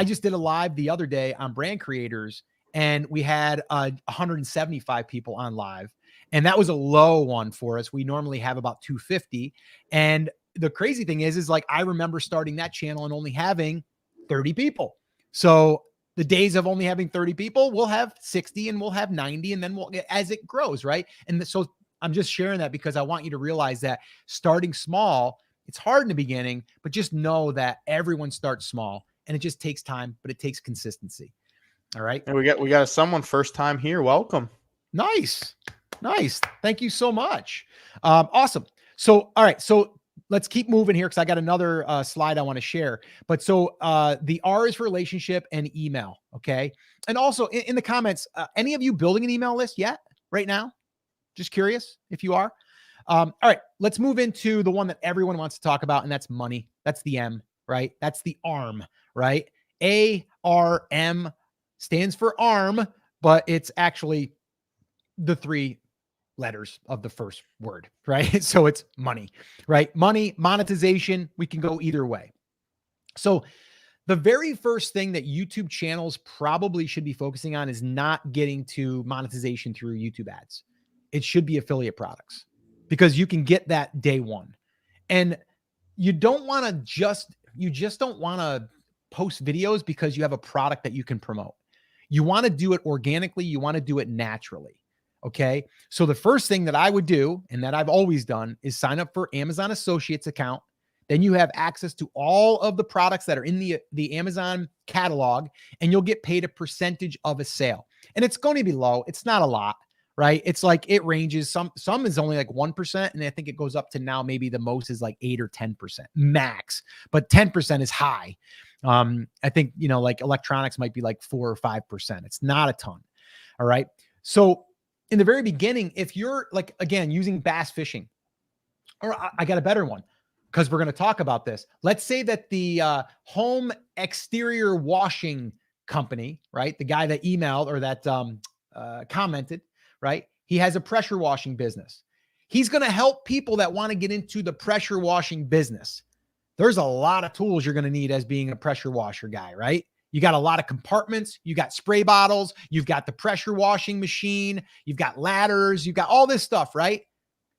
just did a live the other day on brand creators, and we had 175 people on live, and that was a low one for us. We normally have about 250. And the crazy thing is like, I remember starting that channel and only having 30 people. So the days of only having 30 people, we'll have 60 and we'll have 90, and then as it grows, right? And so I'm just sharing that because I want you to realize that starting small, it's hard in the beginning, but just know that everyone starts small and it just takes time, but it takes consistency. All right. And we got someone first time here. Welcome. Nice. Nice. Thank you so much. Awesome. So, all right. So let's keep moving here because I got another slide I want to share. But so the R is relationship and email. Okay. And also in the comments, any of you building an email list yet right now? Just curious if you are. All right. Let's move into the one that everyone wants to talk about, and that's money. That's the M, right? That's the ARM, right? A.R.M stands for ARM, but it's actually the 3 letters of the first word, right? So it's money, right? Money, monetization, we can go either way. So the very first thing that YouTube channels probably should be focusing on is not getting to monetization through YouTube ads. It should be affiliate products because you can get that day one. And you don't want to you just don't want to post videos because you have a product that you can promote. You want to do it organically. You want to do it naturally. Okay. So the first thing that I would do, and that I've always done, is sign up for Amazon Associates account. Then you have access to all of the products that are in the Amazon catalog, and you'll get paid a percentage of a sale. And it's going to be low. It's not a lot, right? It's like it ranges. Some is only like 1%. And I think it goes up to now maybe the most is like 8 or 10% max, but 10% is high. I think, like electronics might be like 4 or 5%. It's not a ton. All right. So in the very beginning, if you're like, again, using bass fishing, or I got a better one because we're going to talk about this. Let's say that the home exterior washing company, right? The guy that emailed or that commented, right? He has a pressure washing business. He's going to help people that want to get into the pressure washing business. There's a lot of tools you're going to need as being a pressure washer guy, right? You got a lot of compartments. You got spray bottles. You've got the pressure washing machine. You've got ladders. You've got all this stuff, right?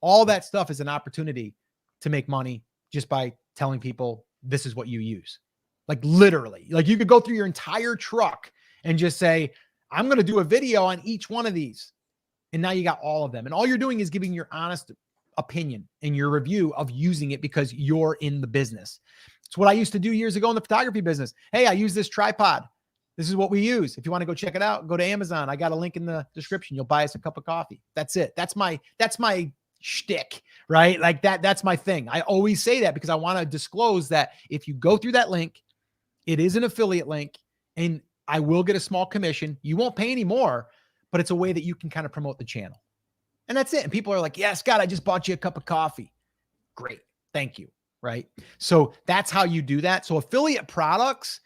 All that stuff is an opportunity to make money just by telling people this is what you use. Like literally, like you could go through your entire truck and just say, I'm going to do a video on each one of these. And now you got all of them. And all you're doing is giving your honest opinion and your review of using it because you're in the business. It's what I used to do years ago in the photography business. Hey, I use this tripod. This is what we use. If you want to go check it out, go to Amazon. I got a link in the description. You'll buy us a cup of coffee. That's it. That's my shtick, right? Like that's my thing. I always say that because I want to disclose that if you go through that link, it is an affiliate link and I will get a small commission. You won't pay any more, but it's a way that you can kind of promote the channel. And that's it. And people are like, yeah, Scott, I just bought you a cup of coffee. Great. Thank you. Right. So that's how you do that. So affiliate products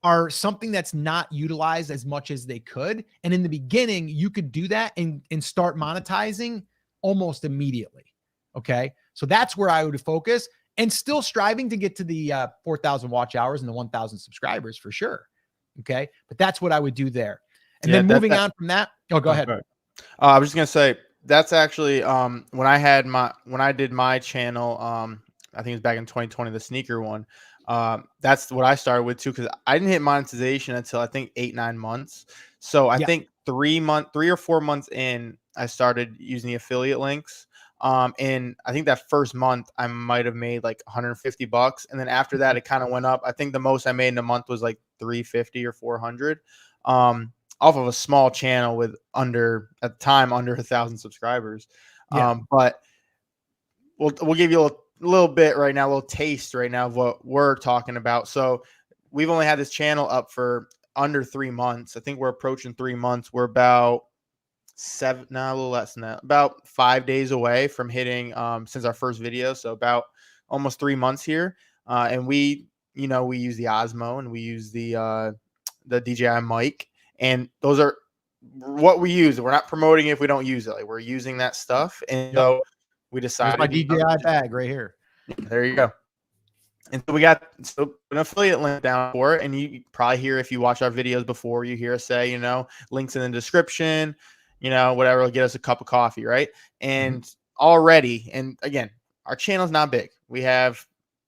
are something that's not utilized as much as they could. And in the beginning, you could do that and start monetizing almost immediately. Okay. So that's where I would focus and still striving to get to the 4,000 watch hours and the 1,000 subscribers for sure. Okay. But that's what I would do there. And then moving on from that. Oh, go ahead. I was just going to say, that's actually, when I did my channel, I think it was back in 2020, the sneaker one. That's what I started with too, because I didn't hit monetization until I think 8-9 months. So I think 3 or 4 months in, I started using the affiliate links. And I think that first month I might have made like $150. And then after that, it kind of went up. I think the most I made in a month was like 350 or 400. Off of a small channel with at the time under 1,000 subscribers. But we'll give you a little bit right now, a little taste right now of what we're talking about. So we've only had this channel up for under 3 months. I think we're approaching 3 months. We're about a little less than that, about 5 days away from hitting since our first video. So about almost 3 months here. And we use the Osmo and we use the DJI mic. And those are what we use. We're not promoting it if we don't use it. Like we're using that stuff. And so we decided. Here's my DJI bag right here. There you go. And so we got an affiliate link down for it. And you probably hear, if you watch our videos before, you hear us say, links in the description, whatever will get us a cup of coffee. Right. And already, and again, our channel's not big. We have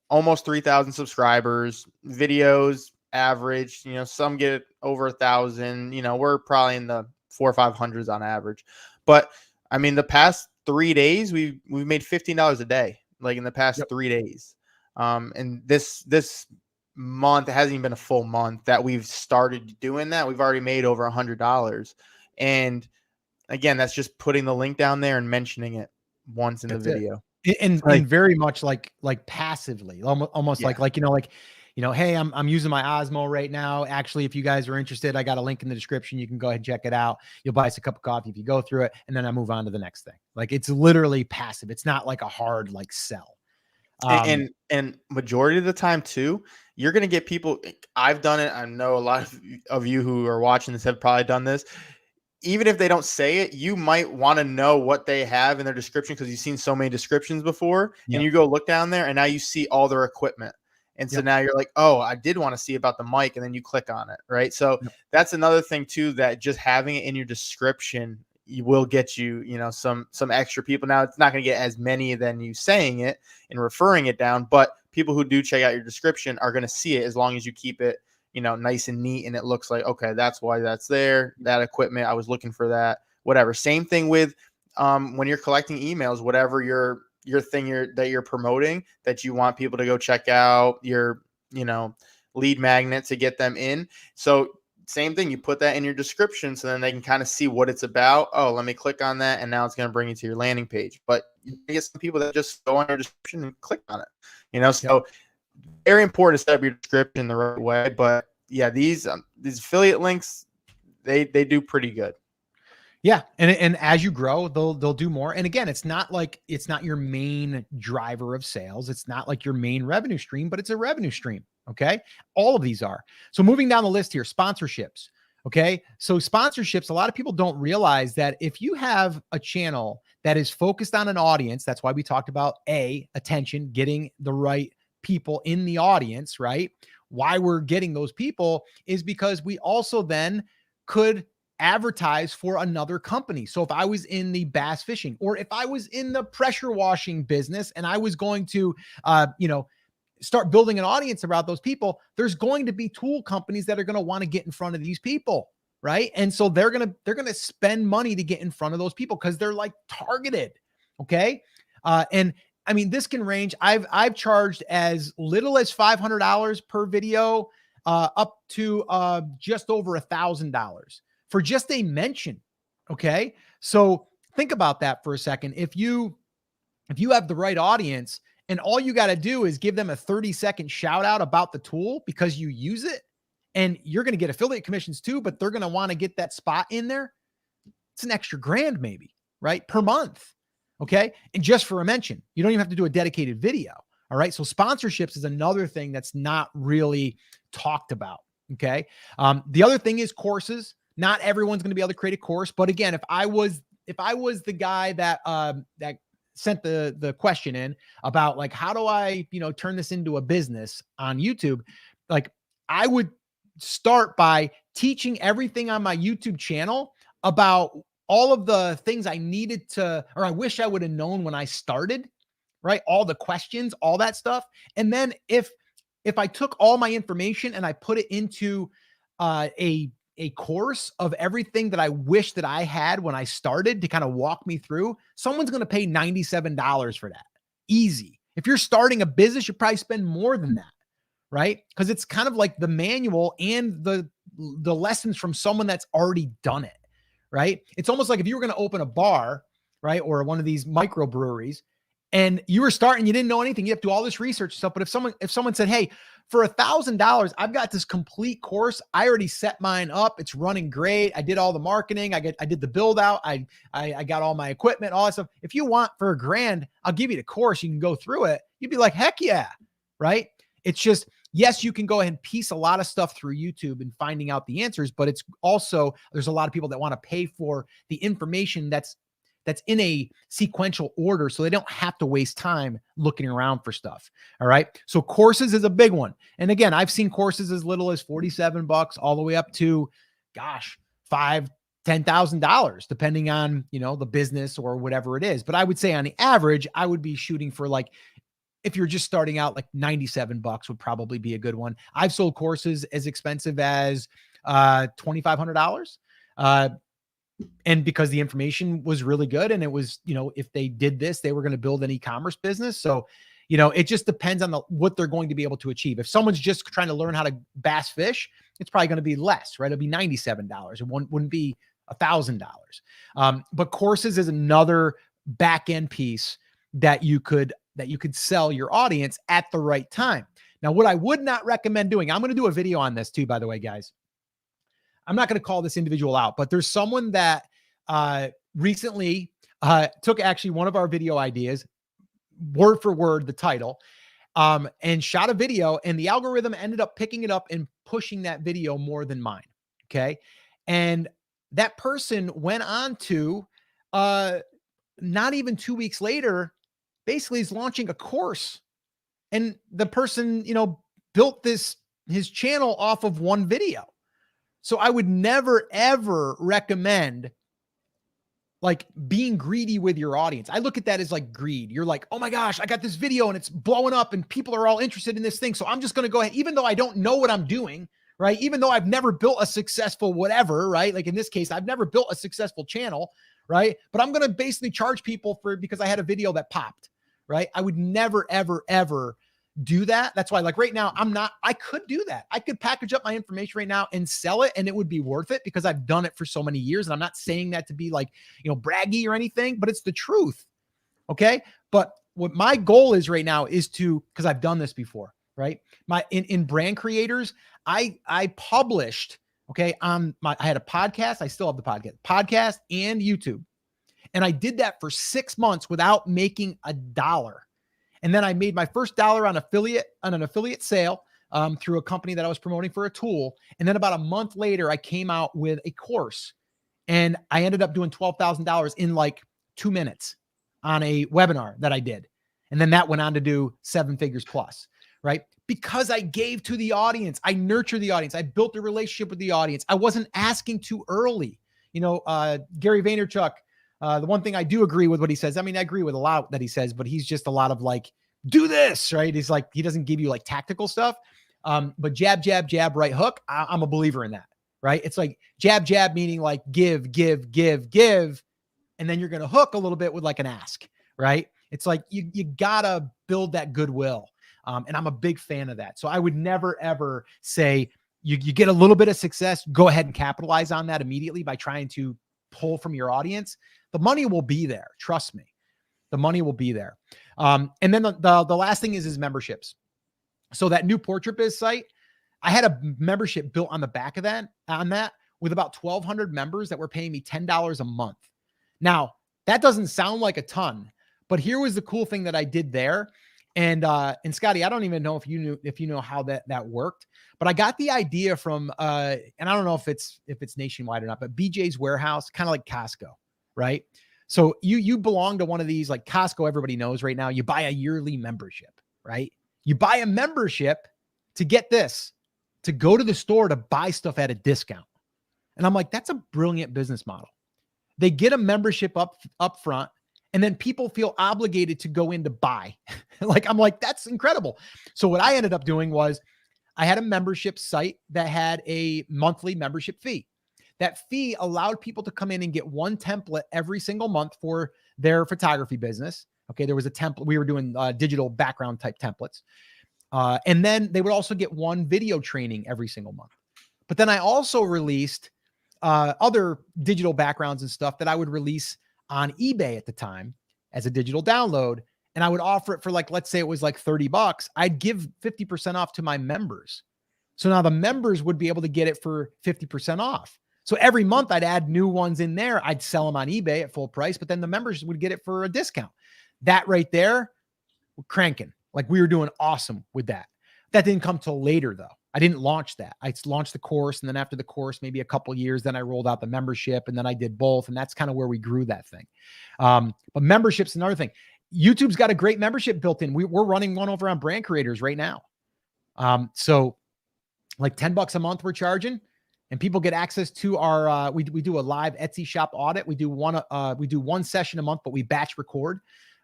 almost 3,000 subscribers, videos average, some get over 1,000, we're probably in the 400 or 500s on average. But I mean, the past 3 days, we've made $15 a day, like in the past 3 days. And this month, it hasn't even been a full month that we've started doing that. We've already made over $100. And again, that's just putting the link down there and mentioning it once in the That's it. video. And very much like passively, almost Yeah. hey, I'm using my Osmo right now. Actually, if you guys are interested, I got a link in the description. You can go ahead and check it out. You'll buy us a cup of coffee if you go through it, and then I move on to the next thing. Like, it's literally passive. It's not like a hard like sell. And majority of the time too, you're gonna get people. I've done it. I know a lot of you who are watching this have probably done this. Even if they don't say it, you might want to know what they have in their description because you've seen so many descriptions before, and Yep. you go look down there and now you see all their equipment. And so Yep. now you're like, oh, I did want to see about the mic, and then you click on it, right? So Yep. that's another thing too, that just having it in your description will get you, some extra people. Now it's not going to get as many than you saying it and referring it down, but people who do check out your description are going to see it as long as you keep it nice and neat, and it looks like, okay, that's why that's there. That equipment, I was looking for that, whatever. Same thing with when you're collecting emails, whatever your thing that you're promoting that you want people to go check out, your lead magnet to get them in. So same thing, you put that in your description so then they can kind of see what it's about. Oh, let me click on that, and now it's going to bring you to your landing page. But you get some people that just go on your description and click on it. So Yep. very important to set up your description the right way. But yeah, these affiliate links, they do pretty good. Yeah. And as you grow, they'll do more. And again, it's not your main driver of sales. It's not like your main revenue stream, but it's a revenue stream. Okay. All of these are. So moving down the list here, sponsorships. Okay. So sponsorships, a lot of people don't realize that if you have a channel that is focused on an audience, that's why we talked about attention, getting the right people in the audience, right? Why we're getting those people is because we also then could advertise for another company. So if I was in the bass fishing, or if I was in the pressure washing business and I was going to, start building an audience about those people, there's going to be tool companies that are going to want to get in front of these people. Right. And so they're going to spend money to get in front of those people because they're like targeted. Okay. And I mean, this can range. I've charged as little as $500 per video, up to just over $1,000 for just a mention. Okay. So think about that for a second. If you have the right audience and all you got to do is give them a 30-second shout out about the tool because you use it, and you're going to get affiliate commissions too, but they're going to want to get that spot in there. It's an extra grand maybe, right? Per month. Okay. And just for a mention, you don't even have to do a dedicated video. All right. So sponsorships is another thing that's not really talked about. Okay. The other thing is courses. Not everyone's going to be able to create a course, but again, if I was the guy that sent the question in about like, how do I, turn this into a business on YouTube? Like, I would start by teaching everything on my YouTube channel about all of the things I needed to, or I wish I would have known when I started, right? All the questions, all that stuff. And then if I took all my information and I put it into a course of everything that I wish that I had when I started to kind of walk me through, someone's going to pay $97 for that. Easy. If you're starting a business, you probably spend more than that, right? Because it's kind of like the manual and the lessons from someone that's already done it, right? It's almost like if you were going to open a bar, right, or one of these microbreweries, and you were starting, you didn't know anything, you have to do all this research stuff. But if someone said, hey, for $1,000, I've got this complete course. I already set mine up. It's running great. I did all the marketing. I did the build out. I got all my equipment, all that stuff. If you want for $1,000, I'll give you the course. You can go through it. You'd be like, heck yeah. Right. It's just, yes, you can go ahead and piece a lot of stuff through YouTube and finding out the answers, but it's also, there's a lot of people that want to pay for the information that's in a sequential order, so they don't have to waste time looking around for stuff. All right. So courses is a big one. And again, I've seen courses as little as $47 all the way up to, gosh, $10,000, depending on, the business or whatever it is. But I would say on the average, I would be shooting for, like, if you're just starting out, like $97 would probably be a good one. I've sold courses as expensive as $2,500. And because the information was really good, and it was, if they did this, they were going to build an e-commerce business. So, You know, it just depends on what they're going to be able to achieve. If someone's just trying to learn how to bass fish, it's probably going to be less, right? It'll be $97. It wouldn't be $1,000. But courses is another back end piece that you could sell your audience at the right time. Now, what I would not recommend doing, I'm going to do a video on this too, by the way, guys. I'm not going to call this individual out, but there's someone that recently took actually one of our video ideas, word for word, the title, and shot a video, and the algorithm ended up picking it up and pushing that video more than mine. Okay. And that person went on to, not even 2 weeks later, basically is launching a course. And the person, you know, built his channel off of one video. So I would never, ever recommend like being greedy with your audience. I look at that as like greed. You're like, oh my gosh, I got this video and it's blowing up and people are all interested in this thing. So I'm just going to go ahead, even though I don't know what I'm doing, right? Even though I've never built a successful whatever, right? Like in this case, I've never built a successful channel, right? But I'm going to basically charge people because I had a video that popped, right? I would never, ever, ever do that. That's why, like right now, I could do that. I could package up my information right now and sell it, and it would be worth it because I've done it for so many years. And I'm not saying that to be like, you know, braggy or anything, but it's the truth. Okay. But what my goal is right now is because I've done this before, right? In brand creators, I published, okay, I had a podcast. I still have the podcast and YouTube. And I did that for 6 months without making a dollar. And then I made my first dollar on an affiliate sale through a company that I was promoting for a tool. And then about a month later, I came out with a course, and I ended up doing $12,000 in like 2 minutes on a webinar that I did. And then that went on to do 7 figures plus, right? Because I gave to the audience. I nurtured the audience. I built a relationship with the audience. I wasn't asking too early. You know, Gary Vaynerchuk, the one thing I do agree with what he says. I mean, I agree with a lot that he says, but he's just a lot of like, do this, right? He's like, he doesn't give you like tactical stuff. But jab, jab, jab, right hook. I'm a believer in that, right? It's like jab, jab, meaning like give, give, give, give. And then you're going to hook a little bit with like an ask, right? It's like, you gotta build that goodwill. And I'm a big fan of that. So I would never, ever say you get a little bit of success, go ahead and capitalize on that immediately by trying to pull from your audience. The money will be there. Trust me. The money will be there. And then the last thing is memberships. So that new Portrait Biz site, I had a membership built on the back of that, with about 1,200 members that were paying me $10 a month. Now, that doesn't sound like a ton, but here was the cool thing that I did there. And Scotty, I don't even know if you know how that worked, but I got the idea from, and I don't know if it's nationwide or not, but BJ's Warehouse, kind of like Costco, right? So you belong to one of these, like Costco, everybody knows right now, you buy a yearly membership, right? You buy a membership to get this, to go to the store to buy stuff at a discount. And I'm like, that's a brilliant business model. They get a membership up front, and then people feel obligated to go in to buy. I'm like, that's incredible. So what I ended up doing was I had a membership site that had a monthly membership fee. That fee allowed people to come in and get one template every single month for their photography business. Okay. There was a template. We were doing digital background type templates. And then they would also get one video training every single month. But then I also released other digital backgrounds and stuff that I would release on eBay at the time as a digital download. And I would offer it for like, let's say it was like $30. I'd give 50% off to my members. So now the members would be able to get it for 50% off. So every month I'd add new ones in there. I'd sell them on eBay at full price, but then the members would get it for a discount. That right there, we're cranking. Like we were doing awesome with that. That didn't come till later though. I didn't launch that. I launched the course, and then after the course, maybe a couple of years, then I rolled out the membership, and then I did both. And that's kind of where we grew that thing. But membership's another thing. YouTube's got a great membership built in. We're running one over on Brand Creators right now. So like $10 a month we're charging, and people get access to our, we do a live Etsy shop audit. We do one session a month, but we batch record.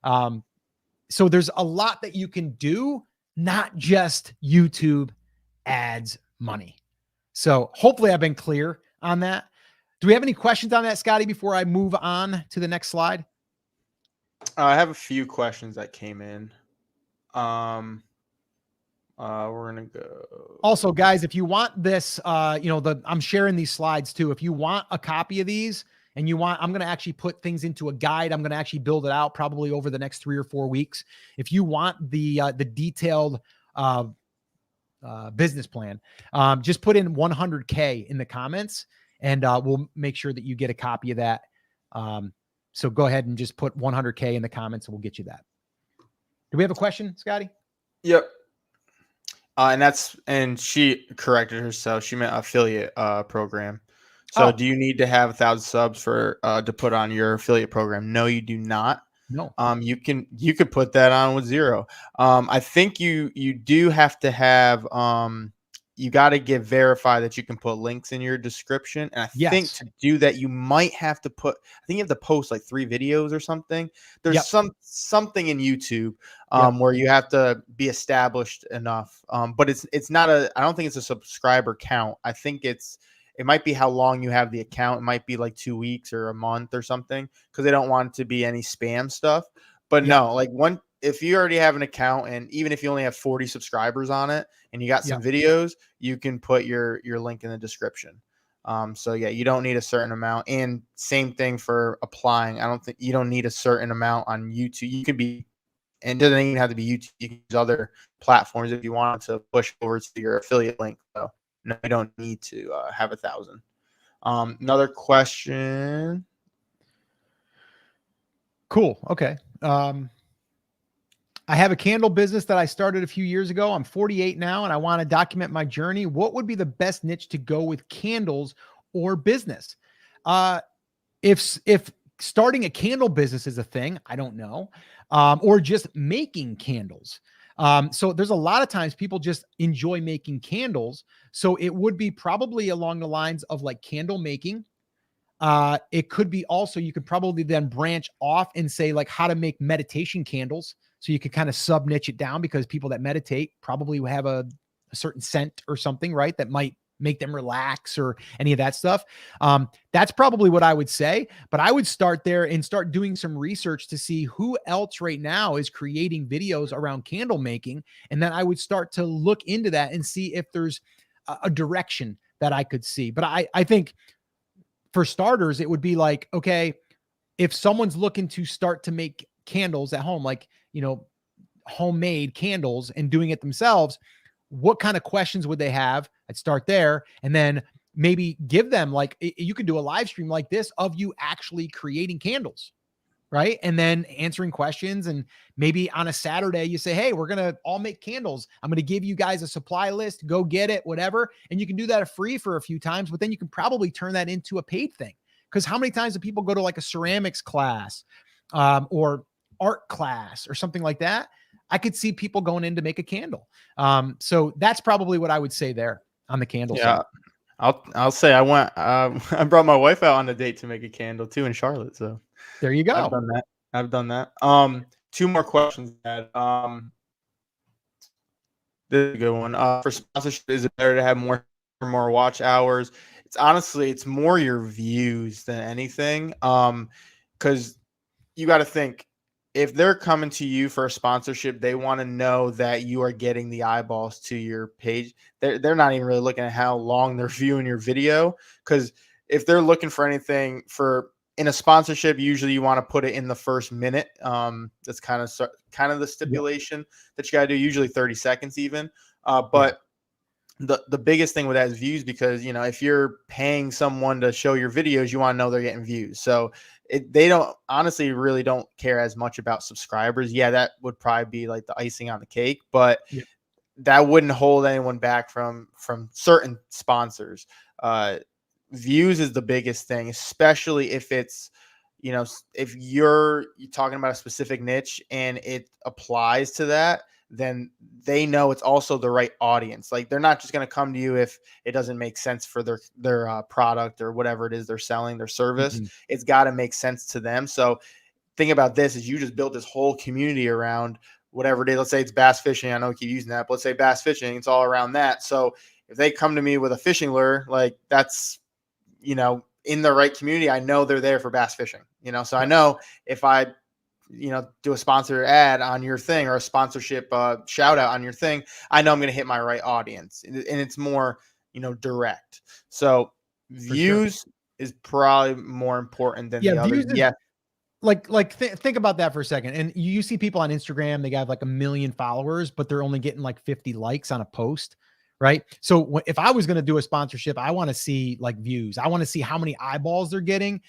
So there's a lot that you can do, not just YouTube ads money. So hopefully I've been clear on that. Do we have any questions on that, Scotty, before I move on to the next slide? I have a few questions that came in. We're gonna go. Also, guys, if you want this, I'm sharing these slides too. If you want a copy of these and I'm going to actually put things into a guide. I'm going to actually build it out probably over the next 3 or 4 weeks. If you want the detailed business plan, just put in 100K in the comments, and we'll make sure that you get a copy of that. So go ahead and just put 100K in the comments, and we'll get you that. Do we have a question, Scotty? Yep. And she corrected herself. She meant affiliate program. So do you need to have 1,000 subs for to put on your affiliate program? No, you do not. No. You could put that on with 0. I think you do have to have you got to verify that you can put links in your description. And I think to do that, you might have to I think you have to post like 3 videos or something. There's something in YouTube where you have to be established enough. But it's not I don't think it's a subscriber count. I think it might be how long you have the account. It might be like 2 weeks or a month or something, because they don't want it to be any spam stuff. But no, like if you already have an account, and even if you only have 40 subscribers on it and you got some videos, you can put your link in the description. So yeah, you don't need a certain amount. And same thing for applying. I don't think you don't need a certain amount on YouTube. You can be, and it doesn't even have to be YouTube. You can use other platforms if you want to push over to your affiliate link. So no, you don't need to have 1,000. Another question. Cool. Okay. I have a candle business that I started a few years ago. I'm 48 now, and I want to document my journey. What would be the best niche to go with candles or business? If starting a candle business is a thing, I don't know, or just making candles. So there's a lot of times people just enjoy making candles. So it would be probably along the lines of like candle making. It could be also, you could probably then branch off and say like how to make meditation candles. So you could kind of sub niche it down, because people that meditate probably have a certain scent or something, right, that might make them relax or any of that stuff. That's probably what I would say, but I would start there and start doing some research to see who else right now is creating videos around candle making. And then I would start to look into that and see if there's a direction that I could see. But I think for starters, it would be like, okay, if someone's looking to start to make candles at home, like, homemade candles and doing it themselves, what kind of questions would they have? I'd start there, and then maybe give them, like, you could do a live stream like this of you actually creating candles, right? And then answering questions. And maybe on a Saturday you say, hey, we're going to all make candles. I'm going to give you guys a supply list, go get it, whatever. And you can do that free for a few times, but then you can probably turn that into a paid thing. Because how many times do people go to like a ceramics class or art class or something like that? I could see people going in to make a candle. So that's probably what I would say there on the candle side. I'll say I went. I brought my wife out on a date to make a candle too in Charlotte. So there you go. I've done that. 2 more questions. This is a good one. For sponsorship, is it better to have more watch hours? It's more your views than anything. Because you got to think, if they're coming to you for a sponsorship, they want to know that you are getting the eyeballs to your page. They're not even really looking at how long they're viewing your video, because if they're looking for anything in a sponsorship, usually you want to put it in the first minute. That's kind of the stipulation that you got to do. Usually 30 seconds even. But the biggest thing with that is views, because if you're paying someone to show your videos, you want to know they're getting views. So they really don't care as much about subscribers. Yeah, that would probably be like the icing on the cake, but that wouldn't hold anyone back from certain sponsors. Views is the biggest thing, especially if it's, if you're talking about a specific niche and it applies to that, then they know it's also the right audience. Like, they're not just going to come to you if it doesn't make sense for their product or whatever it is they're selling, their service. It's got to make sense to them. So think about this, is you just built this whole community around whatever it is. Let's say it's bass fishing. I know I keep using that, but let's say bass fishing, it's all around that. So if they come to me with a fishing lure, like, that's, in the right community, I know they're there for bass fishing, so I know if I do a sponsor ad on your thing or a sponsorship shout out on your thing, I know I'm going to hit my right audience, and it's more, direct. So For sure. views is probably more important than Yeah, the other. views is Yeah. think about that for a second. And you see people on Instagram, they have like 1 million followers, but they're only getting like 50 likes on a post, right? So if I was going to do a sponsorship, I want to see like views. I want to see how many eyeballs they're getting.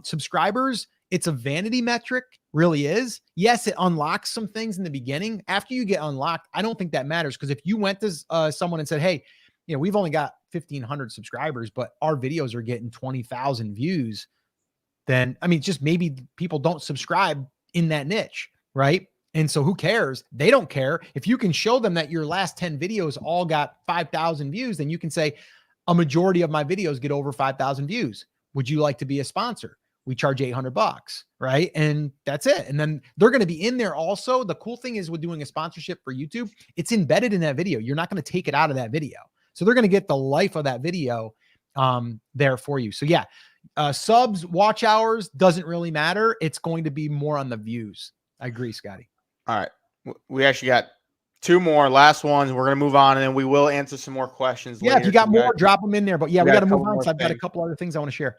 Subscribers, it's a vanity metric, really is. Yes, it unlocks some things in the beginning. After you get unlocked, I don't think that matters, because if you went to someone and said, hey, we've only got 1,500 subscribers, but our videos are getting 20,000 views, then I mean, just maybe people don't subscribe in that niche, right? And so who cares? They don't care. If you can show them that your last 10 videos all got 5,000 views, then you can say a majority of my videos get over 5,000 views. Would you like to be a sponsor? We charge $800, right? And that's it. And then they're going to be in there also. The cool thing is with doing a sponsorship for YouTube, it's embedded in that video. You're not going to take it out of that video. So they're going to get the life of that video there for you. So yeah, subs, watch hours doesn't really matter. It's going to be more on the views. I agree, Scotty. All right. We actually got 2 more last ones. We're going to move on, and then we will answer some more questions later. If you got more, drop them in there. But yeah, we got to move on. So I've got a couple other things I want to share.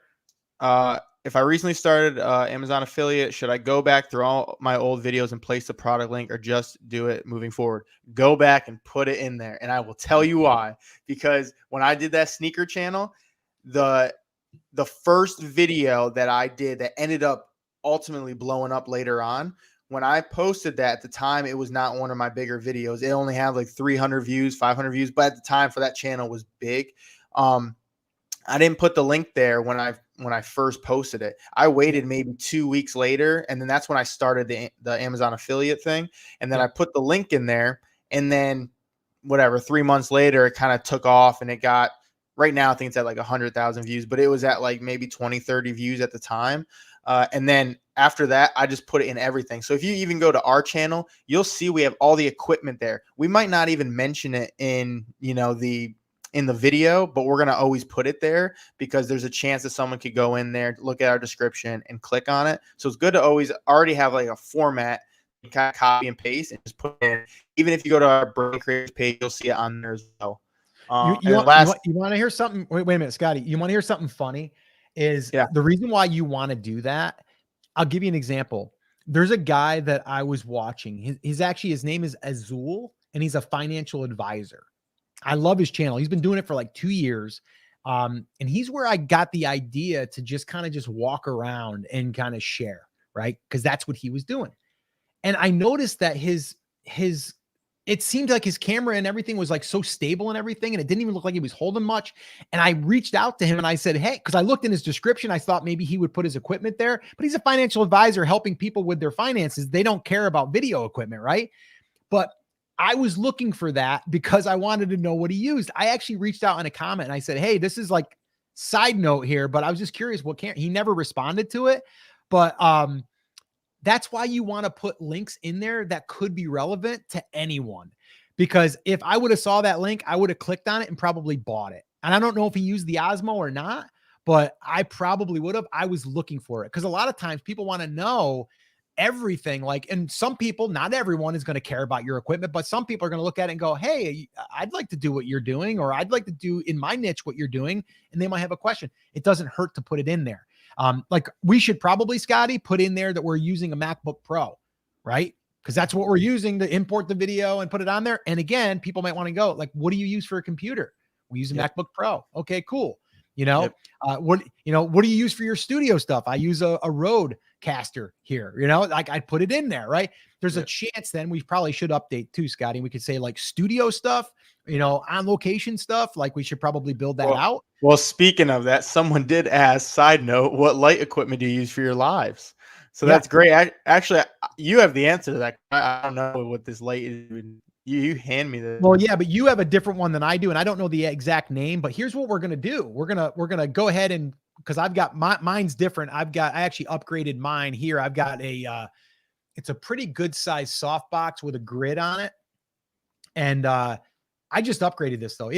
If I recently started Amazon affiliate, should I go back through all my old videos and place the product link, or just do it moving forward? Go back and put it in there. And I will tell you why. Because when I did that sneaker channel, the first video that I did that ended up ultimately blowing up later on, when I posted that, at the time, it was not one of my bigger videos. It only had like 300 views, 500 views. But at the time for that channel was big. I didn't put the link there when I first posted it. I waited maybe 2 weeks later, and then that's when I started the Amazon affiliate thing. And then I put the link in there, and then 3 months later, it kind of took off, and it got, right now I think it's at like 100,000 views, but it was at like maybe 20, 30 views at the time. And then after that, I just put it in everything. So if you even go to our channel, you'll see we have all the equipment there. We might not even mention it in, in the video, but we're going to always put it there, because there's a chance that someone could go in there, look at our description, and click on it. So it's good to always already have like a format, you kind of copy and paste and just put it in. Even if you go to our brand creators page, you'll see it on there as well. You want to hear something? Wait a minute, Scotty. You want to hear something funny? The reason why you want to do that, I'll give you an example. There's a guy that I was watching. His name is Azul, and he's a financial advisor. I love his channel. He's been doing it for like 2 years. And he's where I got the idea to just kind of just walk around and kind of share, right? Because that's what he was doing. And I noticed that it seemed like his camera and everything was like so stable and everything, and it didn't even look like he was holding much. And I reached out to him and I said, hey, because I looked in his description, I thought maybe he would put his equipment there, but he's a financial advisor helping people with their finances. They don't care about video equipment, right? But I was looking for that because I wanted to know what he used. I actually reached out in a comment and I said, hey, this is like side note here, but I was just curious he never responded to it. But that's why you want to put links in there that could be relevant to anyone. Because if I would have saw that link, I would have clicked on it and probably bought it. And I don't know if he used the Osmo or not, but I probably would have. I was looking for it because a lot of times people want to know everything. Like, and some people, not everyone is going to care about your equipment, but some people are going to look at it and go, hey, I'd like to do what you're doing, or I'd like to do in my niche what you're doing. And they might have a question. It doesn't hurt to put it in there. Like we should probably, Scotty, put in there that we're using a MacBook Pro, right? Because that's what we're using to import the video and put it on there. And again, people might want to go like, what do you use for a computer? We use a MacBook Pro. Okay, cool. What do you use for your studio stuff? I use a Rodecaster here, like I put it in there, right? There's a chance then we probably should update too, Scotty. We could say like studio stuff, on location stuff. Like we should probably build that out. Well, speaking of that, someone did ask, side note, what light equipment do you use for your lives? So that's great. Actually, you have the answer to that. I don't know what this light is. You hand me this. Well, yeah, but you have a different one than I do, and I don't know the exact name. But here's what we're gonna do. We're gonna go ahead and, because I've got mine's different. I actually upgraded mine here. I've got it's a pretty good size softbox with a grid on it, and I just upgraded this though.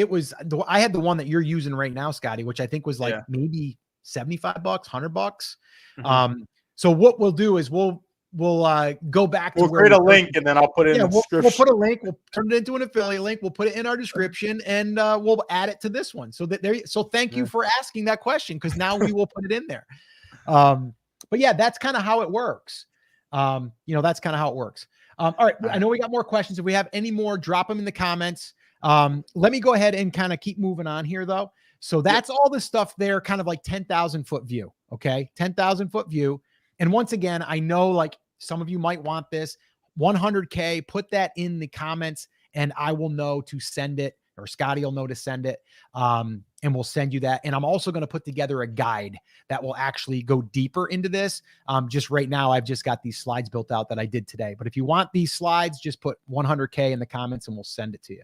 I had the one that you're using right now, Scotty, which I think was like maybe $75, $100. Mm-hmm. So what we'll do is we'll go back to We'll where create we a link and then I'll put it in the we'll description. put a link. We'll turn it into an affiliate link. We'll put it in our description, and we'll add it to this one. So that there. So thank you for asking that question, because now we will put it in there. But yeah, that's kind of how it works. That's kind of how it works. All right. I know we got more questions. If we have any more, drop them in the comments. Let me go ahead and kind of keep moving on here, though. So that's all the stuff there, kind of like 10,000 foot view. Okay. 10,000 foot view. And once again, I know like some of you might want this 100K, put that in the comments and I will know to send it, or Scotty will know to send it. And we'll send you that. And I'm also going to put together a guide that will actually go deeper into this. Just right now, I've just got these slides built out that I did today. But if you want these slides, just put 100K in the comments and we'll send it to you.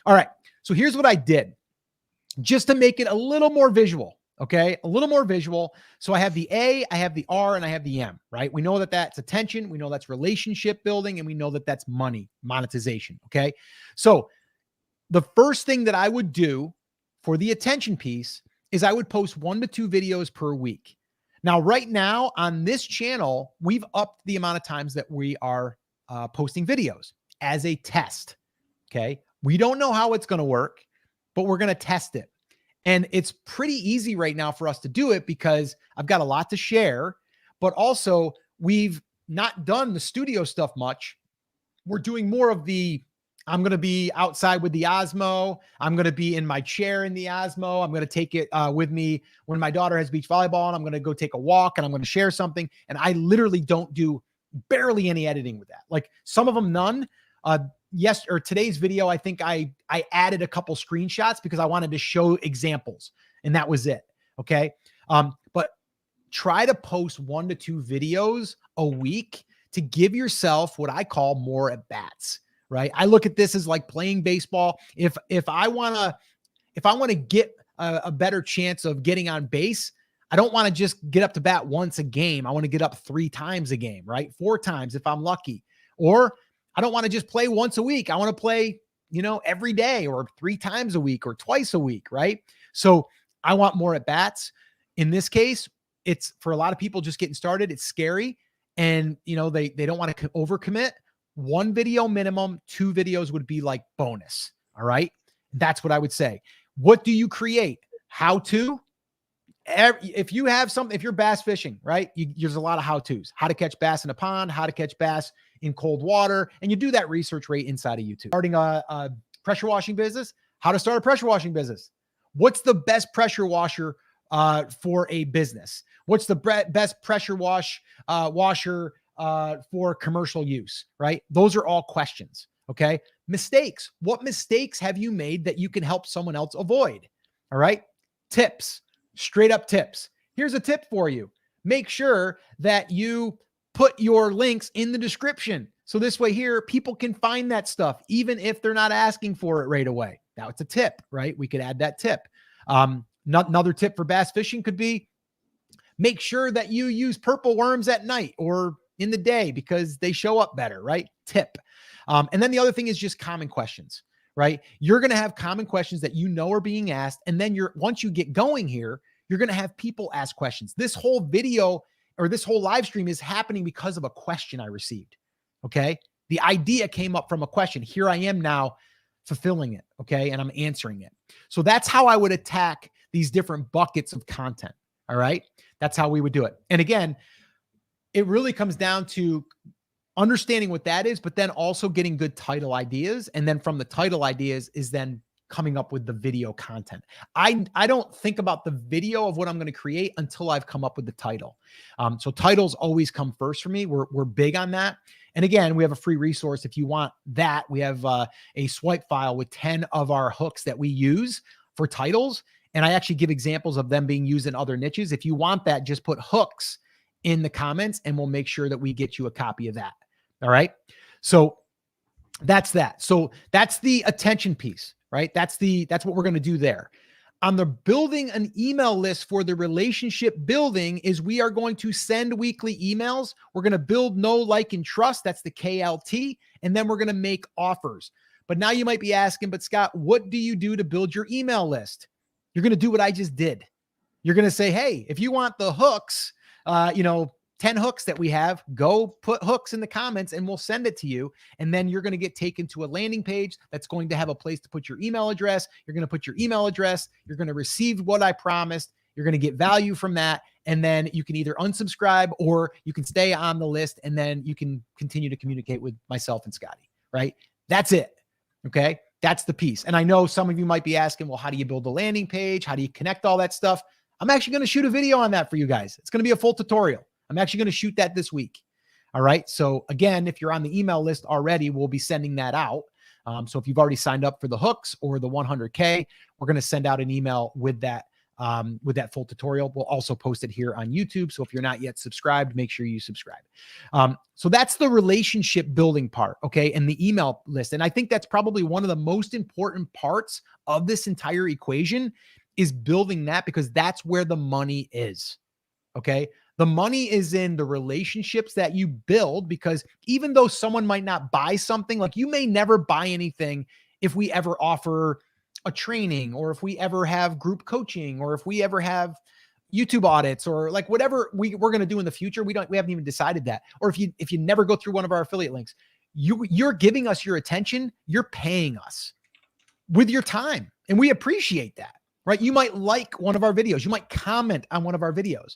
All right. So here's what I did just to make it a little more visual. Okay. A little more visual. So I have the A, I have the R, and I have the M, right? We know that that's attention. We know that's relationship building, and we know that that's money, monetization. Okay. So the first thing that I would do for the attention piece is I would post 1 to 2 videos per week. Now, right now on this channel, we've upped the amount of times that we are posting videos as a test. Okay. We don't know how it's going to work, but we're going to test it. And it's pretty easy right now for us to do it because I've got a lot to share, but also we've not done the studio stuff much. We're doing more of the, I'm going to be outside with the Osmo. I'm going to be in my chair in the Osmo. I'm going to take it with me when my daughter has beach volleyball, and I'm going to go take a walk and I'm going to share something. And I literally don't do barely any editing with that. Like some of them, none. Today's video, I think I added a couple screenshots because I wanted to show examples, and that was it. Okay. But try to post 1 to 2 videos a week to give yourself what I call more at bats, right? I look at this as like playing baseball. If I want to get a better chance of getting on base, I don't want to just get up to bat once a game. I want to get up 3 times a game, right? 4 times if I'm lucky. Or I don't want to just play once a week. I want to play, every day, or 3 times a week, or twice a week, right? So I want more at bats. In this case, it's for a lot of people just getting started. It's scary. And, they don't want to overcommit. 1 video minimum, 2 videos would be like bonus. All right. That's what I would say. What do you create? How to? If you have something, if you're bass fishing, right? There's a lot of how-tos, how to catch bass in a pond, how to catch bass in cold water. And you do that research right inside of YouTube. Starting a pressure washing business, how to start a pressure washing business. What's the best pressure washer for a business? What's the best pressure washer for commercial use, right? Those are all questions. Okay. Mistakes. What mistakes have you made that you can help someone else avoid? All right. Tips. Straight up tips. Here's a tip for you. Make sure that you put your links in the description. So this way here, people can find that stuff, even if they're not asking for it right away. Now it's a tip, right? We could add that tip. Another tip for bass fishing could be make sure that you use purple worms at night or in the day because they show up better, right? Tip. And then the other thing is just common questions. Right? You're going to have common questions that are being asked. And then once you get going here, you're going to have people ask questions. This whole video or this whole live stream is happening because of a question I received. Okay. The idea came up from a question. Here I am now fulfilling it. Okay. And I'm answering it. So that's how I would attack these different buckets of content. All right. That's how we would do it. And again, it really comes down to understanding what that is, but then also getting good title ideas. And then from the title ideas is then coming up with the video content. I don't think about the video of what I'm going to create until I've come up with the title. So titles always come first for me. We're big on that. And again, we have a free resource. If you want that, we have a swipe file with 10 of our hooks that we use for titles. And I actually give examples of them being used in other niches. If you want that, just put hooks in the comments and we'll make sure that we get you a copy of that. All right. So that's that. So that's the attention piece, right? That's what we're going to do there. On the building an email list for the relationship building is we are going to send weekly emails. We're going to build know, like, and trust. That's the KLT. And then we're going to make offers. But now you might be asking, but Scott, what do you do to build your email list? You're going to do what I just did. You're going to say, hey, if you want the hooks, 10 hooks that we have, go put hooks in the comments and we'll send it to you. And then you're going to get taken to a landing page that's going to have a place to put your email address. You're going to put your email address. You're going to receive what I promised. You're going to get value from that. And then you can either unsubscribe or you can stay on the list, and then you can continue to communicate with myself and Scotty, right? That's it. Okay. That's the piece. And I know some of you might be asking, well, how do you build a landing page? How do you connect all that stuff? I'm actually going to shoot a video on that for you guys. It's going to be a full tutorial. I'm actually going to shoot that this week. All right. So again, if you're on the email list already, we'll be sending that out. So if you've already signed up for the hooks or the 100K, we're going to send out an email with that full tutorial. We'll also post it here on YouTube. So if you're not yet subscribed, make sure you subscribe. So that's the relationship building part. Okay. And the email list. And I think that's probably one of the most important parts of this entire equation is building that, because that's where the money is. Okay. The money is in the relationships that you build, because even though someone might not buy something, like you may never buy anything if we ever offer a training, or if we ever have group coaching, or if we ever have YouTube audits, or like whatever we're going to do in the future. We haven't even decided that. Or if you never go through one of our affiliate links, you're giving us your attention. You're paying us with your time. And we appreciate that, right? You might like one of our videos. You might comment on one of our videos.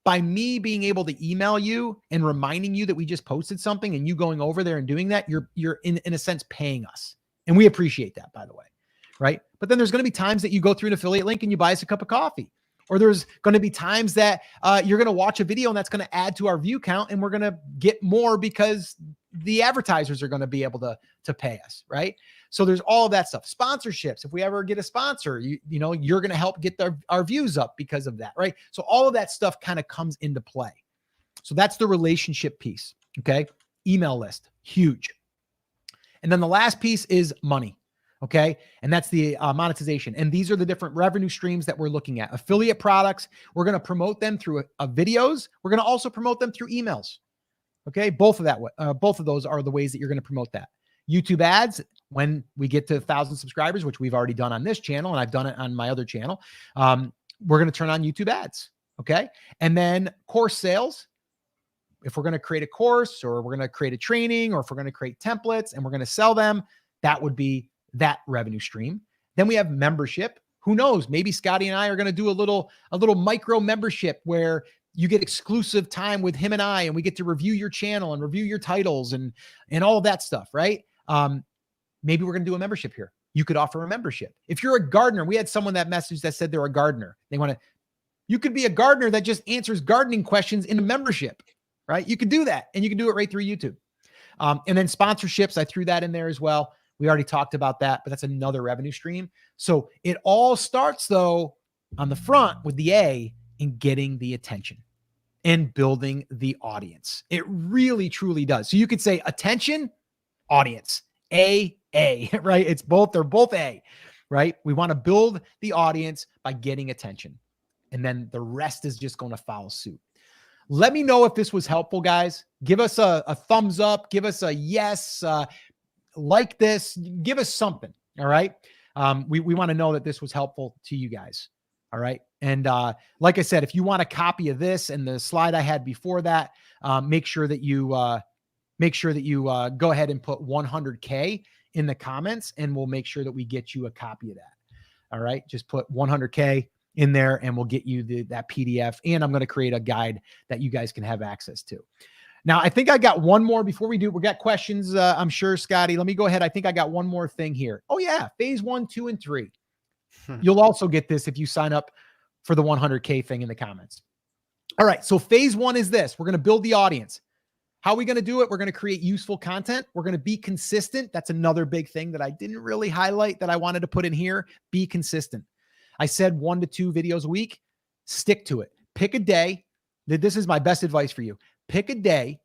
By me being able to email you and reminding you that we just posted something, and you going over there and doing that, you're in a sense paying us. And we appreciate that, by the way. Right. But then there's going to be times that you go through an affiliate link and you buy us a cup of coffee, or there's going to be times that you're going to watch a video and that's going to add to our view count, and we're going to get more because the advertisers are going to be able to pay us. Right. So there's all of that stuff. Sponsorships. If we ever get a sponsor, you're going to help get our views up because of that. Right. So all of that stuff kind of comes into play. So that's the relationship piece. Okay. Email list, huge. And then the last piece is money. Okay. And that's the monetization. And these are the different revenue streams that we're looking at. Affiliate products, we're going to promote them through videos. We're going to also promote them through emails. Okay. Both of those are the ways that you're going to promote that. YouTube ads, when we get to 1,000 subscribers, which we've already done on this channel, and I've done it on my other channel, we're going to turn on YouTube ads. Okay. And then course sales. If we're going to create a course, or we're going to create a training, or if we're going to create templates and we're going to sell them, that would be that revenue stream. Then we have membership. Who knows? Maybe Scotty and I are going to do a little micro membership where you get exclusive time with him and I, and we get to review your channel and review your titles and all of that stuff, right? Maybe we're going to do a membership here. You could offer a membership. If you're a gardener, we had someone that messaged that said they're a gardener. You could be a gardener that just answers gardening questions in a membership, right? You could do that, and you can do it right through YouTube. And then sponsorships, I threw that in there as well. We already talked about that, but that's another revenue stream. So it all starts though on the front with the A, in getting the attention and building the audience. It really, truly does. So you could say attention, audience, A, right? It's both, they're both A, right? We want to build the audience by getting attention. And then the rest is just going to follow suit. Let me know if this was helpful, guys. Give us a thumbs up. Give us a yes. Like this, give us something. All right. We want to know that this was helpful to you guys. All right. And like I said, if you want a copy of this and the slide I had before that, make sure that you go ahead and put 100K in the comments, and we'll make sure that we get you a copy of that. All right. Just put 100K in there and we'll get you that PDF. And I'm going to create a guide that you guys can have access to. Now, I think I got one more before we do. We got questions, I'm sure, Scotty. Let me go ahead. I think I got one more thing here. Oh, yeah. Phase 1, 2, and 3. You'll also get this if you sign up for the 100K thing in the comments. All right. So phase 1 is this. We're going to build the audience. How are we going to do it? We're going to create useful content. We're going to be consistent. That's another big thing that I didn't really highlight that I wanted to put in here. Be consistent. I said 1 to 2 videos a week. Stick to it. Pick a day. This is my best advice for you. Pick a day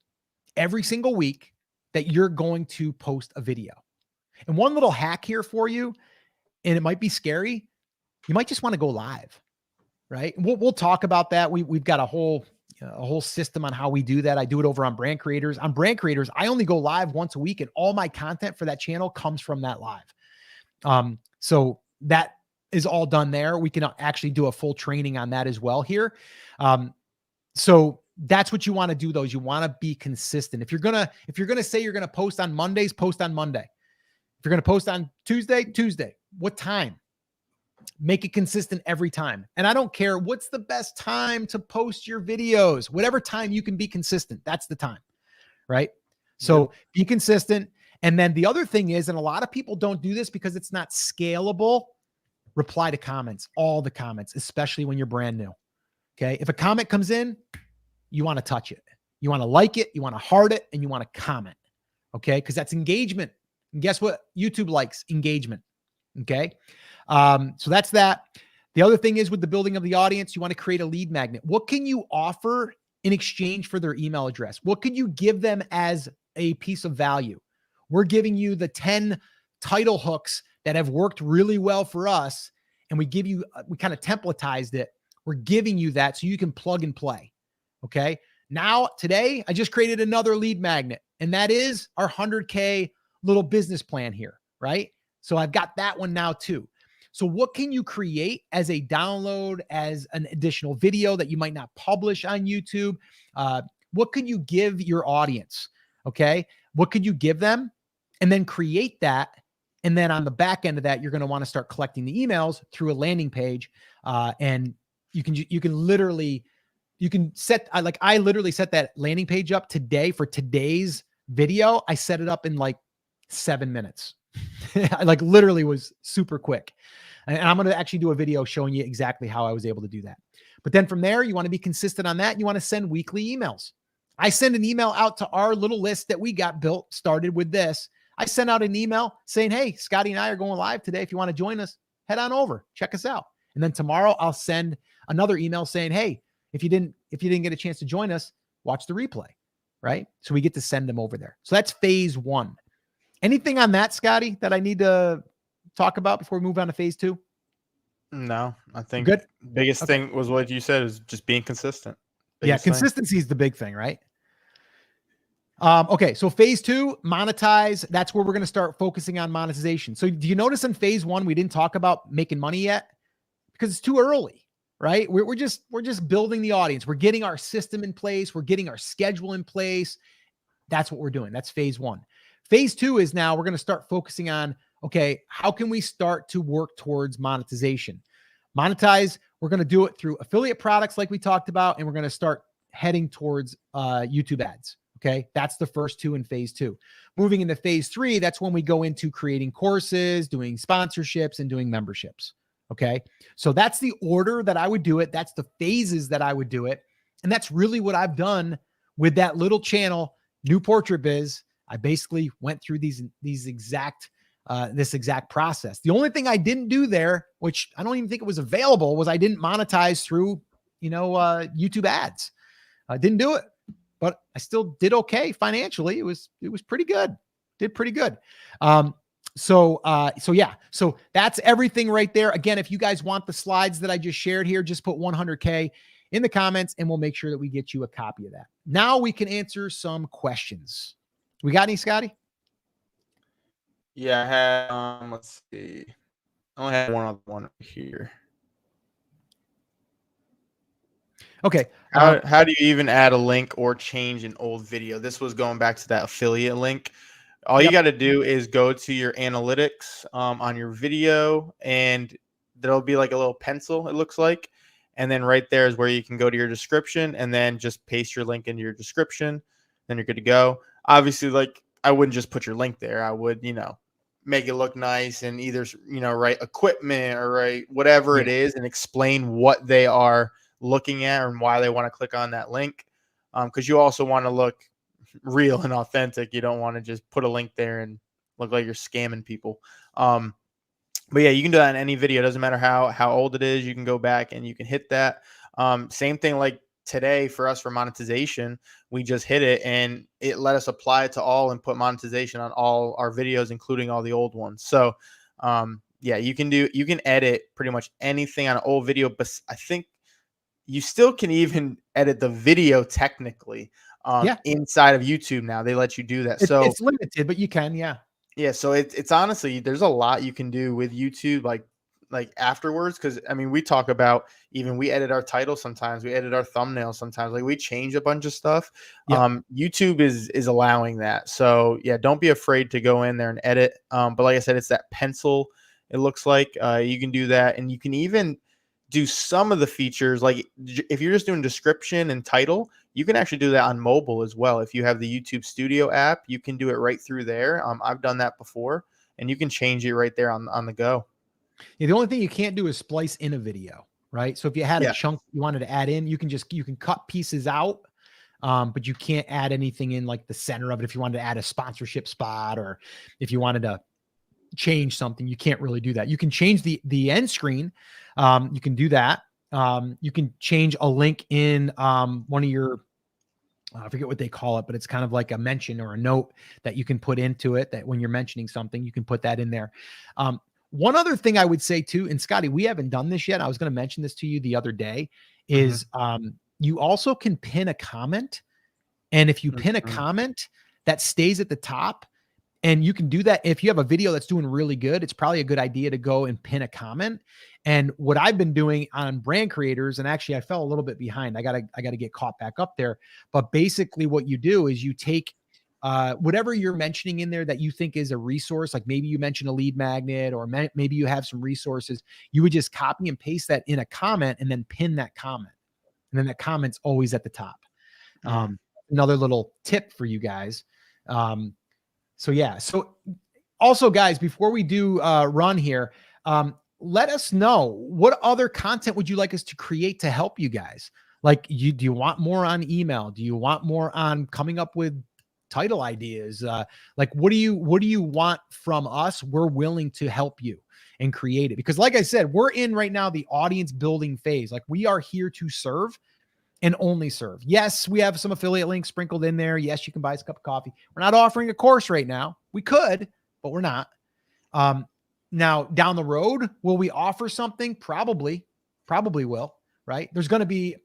every single week that you're going to post a video. And one little hack here for you, and it might be scary, you might just want to go live, right? We'll talk about that. We've got a whole system on how we do that. I do it over on Brand Creators. On Brand Creators, I only go live once a week, and all my content for that channel comes from that live. So that is all done there. We can actually do a full training on that as well here. So that's what you want to do though. Is you want to be consistent. If you're going to say you're going to post on Mondays, post on Monday. If you're going to post on Tuesday, what time? Make it consistent every time. And I don't care what's the best time to post your videos, whatever time you can be consistent, that's the time, right? So be consistent. And then the other thing is, and a lot of people don't do this because it's not scalable, reply to comments, all the comments, especially when you're brand new. Okay. If a comment comes in, you want to touch it. You want to like it. You want to heart it, and you want to comment. Okay. Because that's engagement. And guess what? YouTube likes engagement. Okay. So that's that. The other thing is with the building of the audience, you want to create a lead magnet. What can you offer in exchange for their email address? What could you give them as a piece of value? We're giving you the 10 title hooks that have worked really well for us. And we give you, we kind of templatized it. We're giving you that so you can plug and play. Okay. Now, today, I just created another lead magnet, and that is our 100K little business plan here, right? So I've got that one now too. So what can you create as a download, as an additional video that you might not publish on YouTube? What could you give your audience? Okay. What could you give them? And then create that. And then on the back end of that, you're going to want to start collecting the emails through a landing page. And you can literally, I literally set that landing page up today for today's video. I set it up in like 7 minutes. I literally was super quick. And I'm going to actually do a video showing you exactly how I was able to do that. But then from there, you want to be consistent on that. You want to send weekly emails. I send an email out to our little list that we got built, started with this. I sent out an email saying, hey, Scotty and I are going live today. If you want to join us, head on over, check us out. And then tomorrow I'll send another email saying, hey, if you didn't get a chance to join us, watch the replay, right? So we get to send them over there. So that's phase 1. Anything on that, Scotty, that I need to talk about before we move on to phase 2? No, I think good. Biggest thing was what you said, is just being consistent. Consistency is the big thing, right? Okay. So phase 2, monetize. That's where we're going to start focusing on monetization. So do you notice in phase 1, we didn't talk about making money yet because it's too early, right? We're just building the audience. We're getting our system in place. We're getting our schedule in place. That's what we're doing. That's phase 1. Phase 2 is now we're going to start focusing on, okay, how can we start to work towards monetization? Monetize, we're going to do it through affiliate products like we talked about, and we're going to start heading towards YouTube ads. Okay, that's the first 2 in phase 2. Moving into phase 3, that's when we go into creating courses, doing sponsorships, and doing memberships. Okay, so that's the order that I would do it. That's the phases that I would do it. And that's really what I've done with that little channel, New Portrait Biz. I basically went through this exact process. The only thing I didn't do there, which I don't even think it was available, was I didn't monetize through, YouTube ads. I didn't do it, but I still did okay financially. It was pretty good. Did pretty good. So that's everything right there. Again, if you guys want the slides that I just shared here, just put 100K in the comments and we'll make sure that we get you a copy of that. Now we can answer some questions. We got any, Scotty? Yeah, I had, let's see. I only had one other one here. Okay. How do you even add a link or change an old video? This was going back to that affiliate link. All you got to do is go to your analytics on your video, and there'll be like a little pencil, it looks like. And then right there is where you can go to your description and then just paste your link into your description. Then you're good to go. Obviously, like, I wouldn't just put your link there. I would, make it look nice and either, write equipment or write whatever it is and explain what they are looking at and why they want to click on that link. Because you also want to look real and authentic. You don't want to just put a link there and look like you're scamming people. But yeah, you can do that in any video. It doesn't matter how old it is. You can go back and you can hit that. Same thing like today for us for monetization, we just hit it and it let us apply it to all and put monetization on all our videos, including all the old ones. So yeah, you can edit pretty much anything on an old video, but I think you still can even edit the video technically inside of YouTube now. They let you do that. So it's limited, but you can, yeah. So it's honestly, there's a lot you can do with YouTube. Like like afterwards. Cause I mean, we talk about, even we edit our title sometimes, we edit our thumbnails sometimes, like we change a bunch of stuff. Yep. YouTube is allowing that. So yeah, don't be afraid to go in there and edit. But like I said, it's that pencil. It looks like you can do that, and you can even do some of the features. Like if you're just doing description and title, you can actually do that on mobile as well. If you have the YouTube Studio app, you can do it right through there. I've done that before, and you can change it right there on the go. Yeah, the only thing you can't do is splice in a video, right? So if you had a Yeah. chunk you wanted to add in, you can cut pieces out, but you can't add anything in like the center of it. If you wanted to add a sponsorship spot, or if you wanted to change something, you can't really do that. You can change the end screen. You can do that. You can change a link in one of your, I forget what they call it, but it's kind of like a mention or a note that you can put into it, that when you're mentioning something, you can put that in there. One other thing I would say too, and Scotty, we haven't done this yet, I was going to mention this to you the other day, is you also can pin a comment. And if you pin a comment, that stays at the top. And you can do that if you have a video that's doing really good. It's probably a good idea to go and pin a comment. And what I've been doing on brand creators, and actually I fell a little bit behind. I gotta get caught back up there. But basically what you do is you take whatever you're mentioning in there that you think is a resource, like maybe you mentioned a lead magnet, or maybe you have some resources, you would just copy and paste that in a comment and then pin that comment. And then that comment's always at the top. Another little tip for you guys. So yeah. So also, guys, before we do run here, let us know, what other content would you like us to create to help you guys? Like, do you want more on email? Do you want more on coming up with title ideas? Like, what do you want from us? We're willing to help you and create it, because like I said, we're in right now the audience building phase. Like, we are here to serve and only serve. Yes, we have some affiliate links sprinkled in there. Yes, you can buy us a cup of coffee. We're not offering a course right now. We could, but we're not. Now down the road, will we offer something? Probably will, right? There's going to be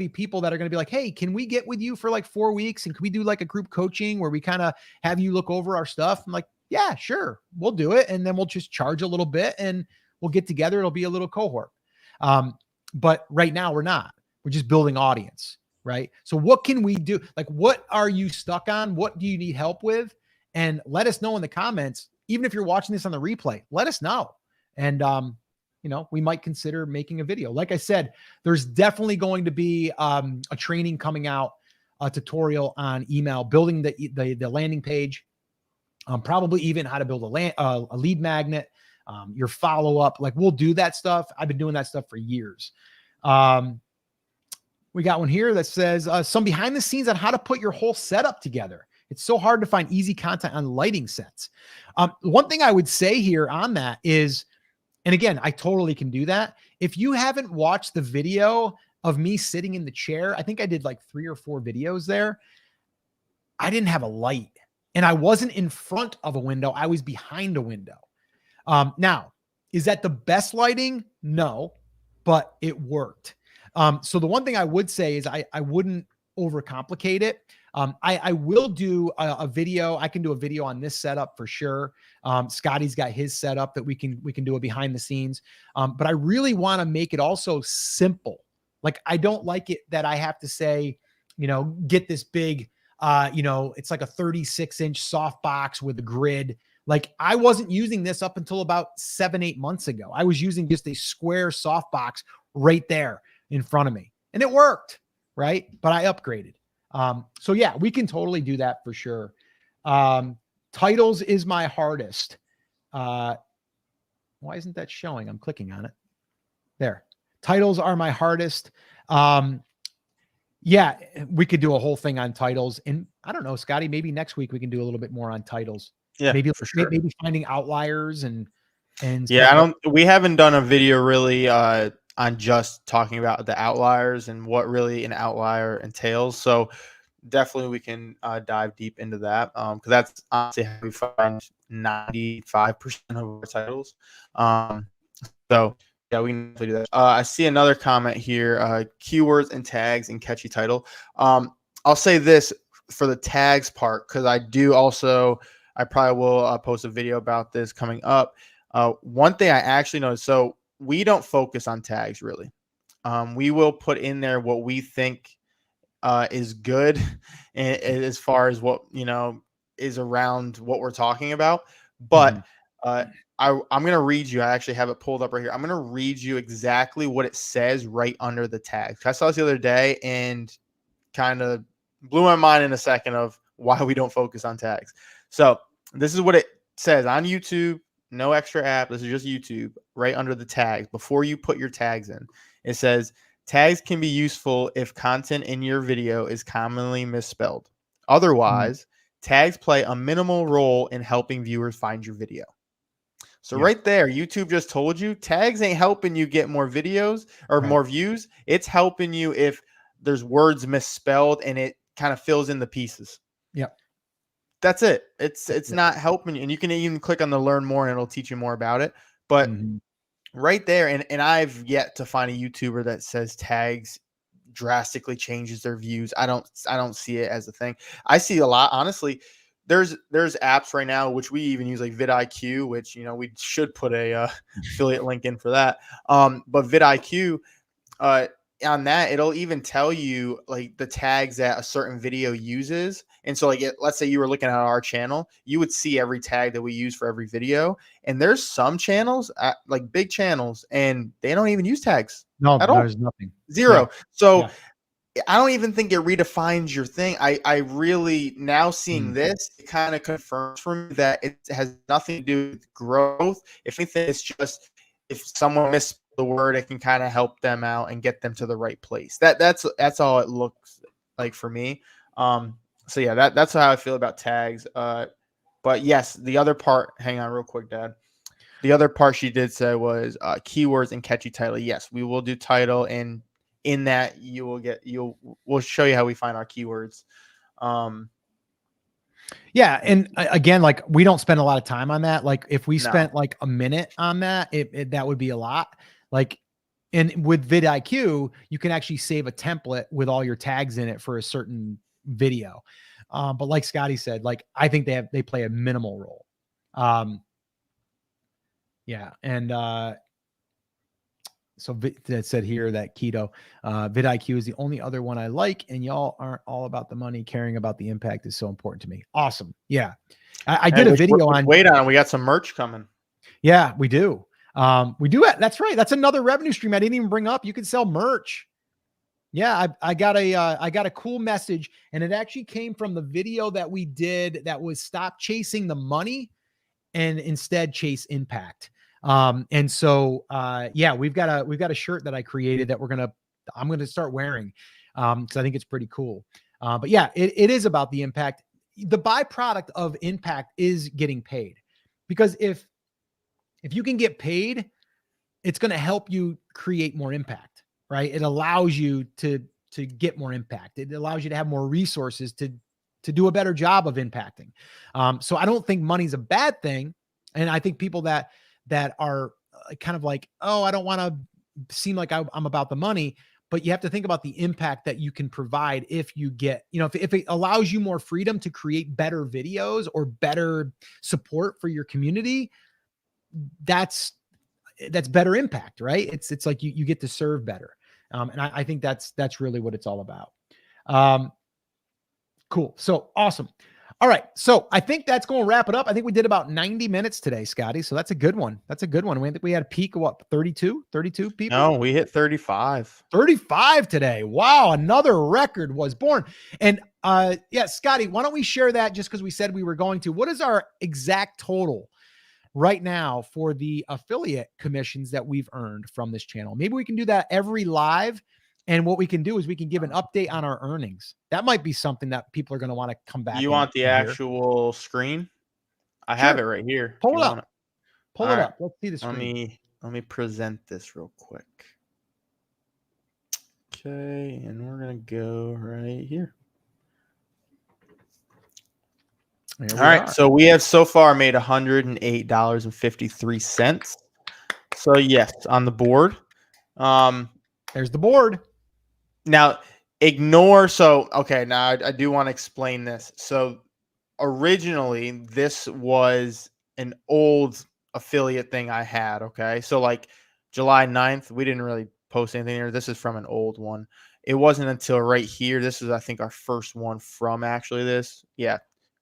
people that are going to be like, hey, can we get with you for like 4 weeks? And can we do like a group coaching where we kind of have you look over our stuff? I'm like, yeah, sure. We'll do it. And then we'll just charge a little bit and we'll get together. It'll be a little cohort. But right now we're not. We're just building audience, right? So what can we do? Like, what are you stuck on? What do you need help with? And let us know in the comments. Even if you're watching this on the replay, let us know. And, we might consider making a video. Like I said, there's definitely going to be a training coming out, a tutorial on email, building the landing page, probably even how to build a lead magnet, your follow-up. Like, we'll do that stuff. I've been doing that stuff for years. We got one here that says some behind the scenes on how to put your whole setup together. It's so hard to find easy content on lighting sets. One thing I would say here on that is, and again, I totally can do that. If you haven't watched the video of me sitting in the chair, I think I did like 3 or 4 videos there. I didn't have a light and I wasn't in front of a window. I was behind a window. Now, is that the best lighting? No, but it worked. So the one thing I would say is I wouldn't overcomplicate it. I will do a video. I can do a video on this setup for sure. Scotty's got his setup that we can do a behind the scenes. But I really want to make it also simple. Like, I don't like it that I have to say, get this big, it's like a 36-inch soft box with a grid. Like, I wasn't using this up until about 7-8 months ago. I was using just a square soft box right there in front of me, and it worked, right? But I upgraded. So yeah, we can totally do that for sure. Titles is my hardest. Why isn't that showing? I'm clicking on it. There. Titles are my hardest. Yeah, we could do a whole thing on titles, and I don't know, Scotty, maybe next week we can do a little bit more on titles. Yeah, maybe for sure. Maybe finding outliers and yeah, we haven't done a video really on just talking about the outliers and what really an outlier entails. So definitely we can dive deep into that, because that's honestly how we find 95% of our titles. So yeah, we can do that. I see another comment here, keywords and tags and catchy title. I'll say this for the tags part, because I probably will post a video about this coming up. One thing I actually noticed, so we don't focus on tags really. We will put in there what we think is good as far as what, is around what we're talking about. But I'm going to read you. I actually have it pulled up right here. I'm going to read you exactly what it says right under the tag. I saw this the other day and kind of blew my mind in a second of why we don't focus on tags. So this is what it says on YouTube. No extra app. This is just YouTube right under the tags. Before you put your tags in, it says tags can be useful if content in your video is commonly misspelled. Otherwise, tags play a minimal role in helping viewers find your video. So right there, YouTube just told you tags ain't helping you get more videos or more views. It's helping you if there's words misspelled and it kind of fills in the pieces. Yep. That's it. It's not helping you. And you can even click on the learn more and it'll teach you more about it. But right there, and I've yet to find a YouTuber that says tags drastically changes their views. I don't see it as a thing. I see a lot, honestly. There's apps right now which we even use, like vidIQ, which we should put a affiliate link in for that. But vidIQ, on that, it'll even tell you like the tags that a certain video uses. And so like let's say you were looking at our channel, you would see every tag that we use for every video. And there's some channels, like big channels, and they don't even use tags. No, at all. There's nothing. Zero. So I don't even think it redefines your thing. I really, now seeing this, it kind of confirms for me that it has nothing to do with growth. If anything, it's just if someone misspelled the word, it can kind of help them out and get them to the right place. That's all it looks like for me. So yeah, that's how I feel about tags. But yes, the other part, hang on real quick, Dad. The other part she did say was keywords and catchy title. Yes, we will do title, and in that we'll show you how we find our keywords. Yeah. And again, like we don't spend a lot of time on that. Like if we spent like a minute on that, that would be a lot. Like, and with vidIQ, you can actually save a template with all your tags in it for a certain video. But like Scotty said, like, I think they play a minimal role. Yeah. And, so that said here that keto, vidIQ is the only other one I like, and y'all aren't all about the money. Caring about the impact is so important to me. Awesome. Yeah. I did a video on. Wait on. We got some merch coming. Yeah, we do. We do. That's right. That's another revenue stream I didn't even bring up. You can sell merch. Yeah. I got a cool message, and it actually came from the video that we did that was stop chasing the money and instead chase impact. And so, yeah, we've got a shirt that I created that I'm going to start wearing. Cause I think it's pretty cool. But yeah, it is about the impact. The byproduct of impact is getting paid, because if you can get paid, it's going to help you create more impact, right? It allows you to get more impact. It allows you to have more resources to do a better job of impacting. So I don't think money's a bad thing. And I think people that are kind of like, oh, I don't want to seem like I'm about the money, but you have to think about the impact that you can provide if you get, if it allows you more freedom to create better videos or better support for your community, that's better impact, right? It's like you get to serve better. And I think that's really what it's all about. Cool. So awesome. All right. So I think that's going to wrap it up. I think we did about 90 minutes today, Scotty. So that's a good one. That's a good one. I think we had a peak of what, 32 people? No, we hit 35. 35 today. Wow. Another record was born. And yeah, Scotty, why don't we share that, just because we said we were going to. What is our exact total right now for the affiliate commissions that we've earned from this channel? Maybe we can do that every live. And what we can do is we can give an update on our earnings. That might be something that people are going to want to come back. You want the actual screen? I have it right here. Pull it up. Pull it up. Let's see the screen. Let me present this real quick. Okay, and we're going to go right here. All right, so we have so far made $108.53. So yes, on the board. There's the board. Now, ignore. So, okay, now I do want to explain this. So, originally, this was an old affiliate thing I had. Okay. So, like, July 9th, we didn't really post anything there. This is from an old one. It wasn't until right here. This is, I think, our first one from actually this. Yeah.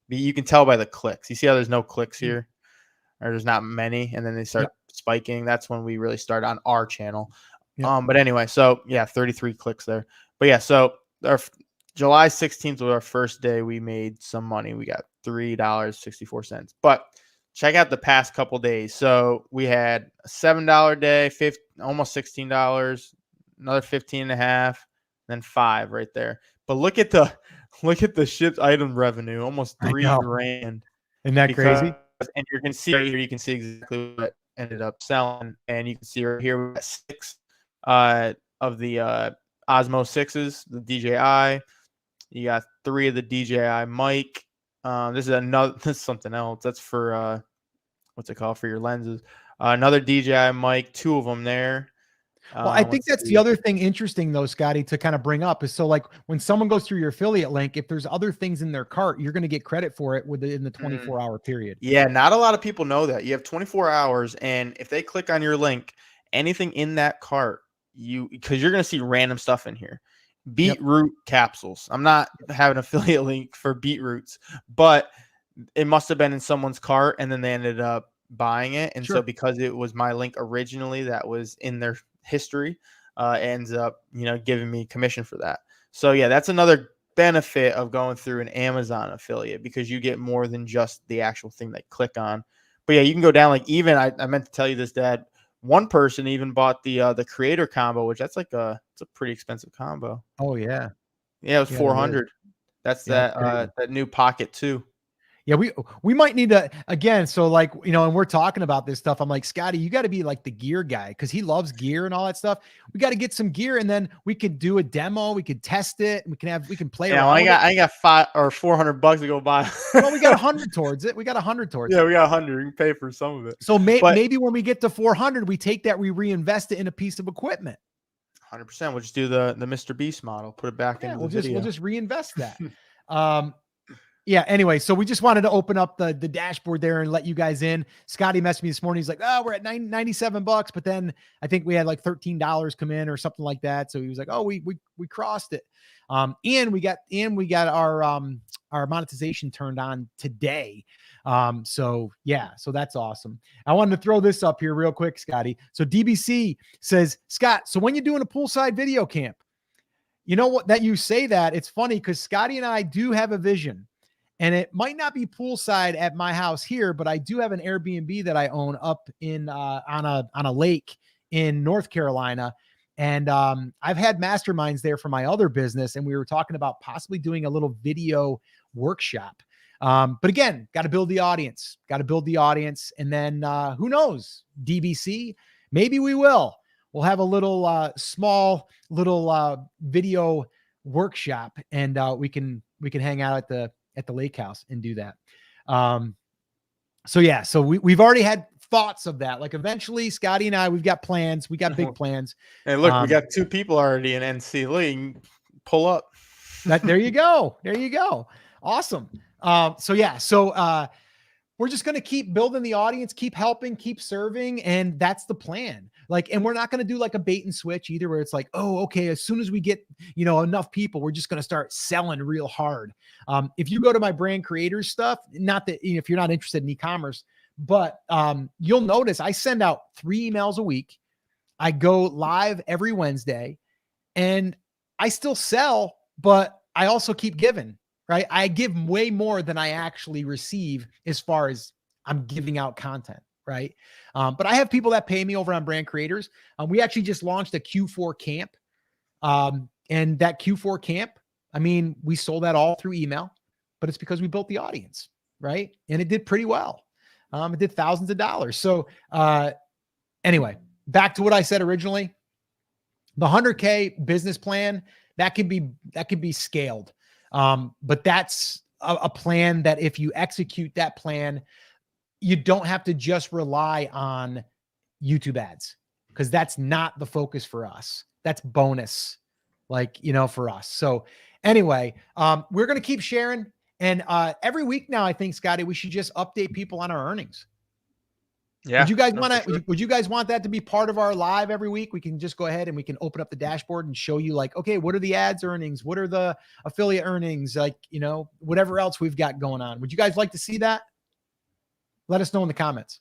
You can tell by the clicks. You see how there's no clicks Mm. here, or there's not many, and then they start Yep. spiking. That's when we really start on our channel. Yep. But anyway, so yeah, 33 clicks there. But yeah, so our July 16th was our first day we made some money. We got $3.64. But check out the past couple days. So we had a $7 day, almost $16, another 15 and a half, then 5 right there. But look at the shipped item revenue, almost I 3 know. grand. Isn't that Because, crazy? and you can see right here, you can see exactly what ended up selling, and you can see right here we got 6 of the Osmo 6s, the DJI. You got 3 of the DJI mic. This is another. This is something else. That's for what's it called, for your lenses. Another DJI mic, 2 of them there. Well, I think Let's that's the see. other thing interesting though, Scotty, to kind of bring up is, so like when someone goes through your affiliate link, if there's other things in their cart, you're going to get credit for it within the 24-hour period. Yeah, not a lot of people know that. You have 24 hours, and if they click on your link, anything in that cart, because you're going to see random stuff in here. Yep. Beetroot capsules. I'm not having an affiliate link for beetroots, but it must have been in someone's cart, and then they ended up buying it. And so Sure. because it was my link originally that was in their history, it ends up, giving me commission for that. So yeah, that's another benefit of going through an Amazon affiliate, because you get more than just the actual thing they click on. But yeah, you can go down, like, even I meant to tell you this, Dad. One person even bought the creator combo, which it's a pretty expensive combo. Oh yeah. Yeah, it was Yeah, that is. 400. That's Yeah, that's crazy. that new Pocket 2. Yeah, we might need to again. So like, and we're talking about this stuff. I'm like, Scotty, you got to be like the gear guy because he loves gear and all that stuff. We got to get some gear, and then we could do a demo. We could test it. We can play Yeah, well, around with it. I got $500 to go buy. Well, we got 100 towards it. We got 100 towards Yeah, it. we got 100. You can pay for some of it. So But maybe when we get to 400, we take that, we reinvest it in a piece of equipment. 100%, we'll just do the Mr. Beast model, put it back Yeah, into the video. we'll just reinvest that. Yeah. Anyway, so we just wanted to open up the dashboard there and let you guys in. Scotty messaged me this morning. He's like, "Oh, we're at $97," but then I think we had like $13 come in or something like that. So he was like, "Oh, we crossed it." And we got our monetization turned on today. So yeah, so that's awesome. I wanted to throw this up here real quick, Scotty. So DBC says, "Scott, so when you're doing a poolside video camp, you know what, that you say that, it's funny because Scotty and I do have a vision. And it might not be poolside at my house here, but I do have an Airbnb that I own up in on a lake in North Carolina. And I've had masterminds there for my other business, and we were talking about possibly doing a little video workshop. But again, got to build the audience, and then who knows, DBC, maybe we will. We'll have a little small little video workshop, and we can hang out at the lake house and do that. So yeah, so we've already had thoughts of that. Like eventually Scotty and I, we've got plans. We got big plans. Hey, look, we got 2 people already in NC. Look, you can pull up. There you go. There you go. Awesome. So yeah, so we're just going to keep building the audience, keep helping, keep serving. And that's the plan. Like, and we're not going to do like a bait and switch either, where it's like, oh, okay, as soon as we get, enough people, we're just going to start selling real hard. If you go to my brand creators stuff, not that, if you're not interested in e-commerce, but you'll notice I send out 3 emails a week. I go live every Wednesday, and I still sell, but I also keep giving. Right? I give way more than I actually receive as far as I'm giving out content. Right? But I have people that pay me over on Brand Creators. We actually just launched a Q4 camp. And that Q4 camp, I mean, we sold that all through email, but it's because we built the audience. Right? And it did pretty well. It did thousands of dollars. So anyway, back to what I said originally, the 100K business plan, that could be scaled. But that's a plan that if you execute that plan, you don't have to just rely on YouTube ads, because that's not the focus for us. That's bonus, for us. So anyway, we're going to keep sharing. And every week now, I think, Scotty, we should just update people on our earnings. Yeah. Would you guys no, want for to, sure. would you guys want that to be part of our live every week? We can just go ahead and we can open up the dashboard and show you like, okay, what are the ads earnings? What are the affiliate earnings? Like, you know, whatever else we've got going on. Would you guys like to see that? Let us know in the comments.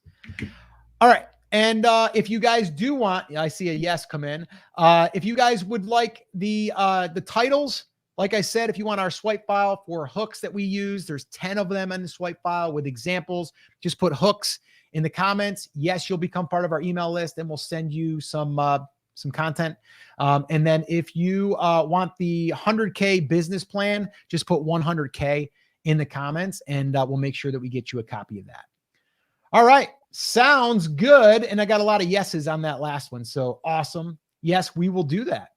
All right. And if you guys do want, I see a yes come in. If you guys would like the titles, like I said, if you want our swipe file for hooks that we use, there's 10 of them in the swipe file with examples. Just put hooks in the comments. Yes, you'll become part of our email list, and we'll send you some content. And then if you want the 100K business plan, just put 100K in the comments, and we'll make sure that we get you a copy of that. All right. Sounds good. And I got a lot of yeses on that last one. So awesome. Yes, we will do that.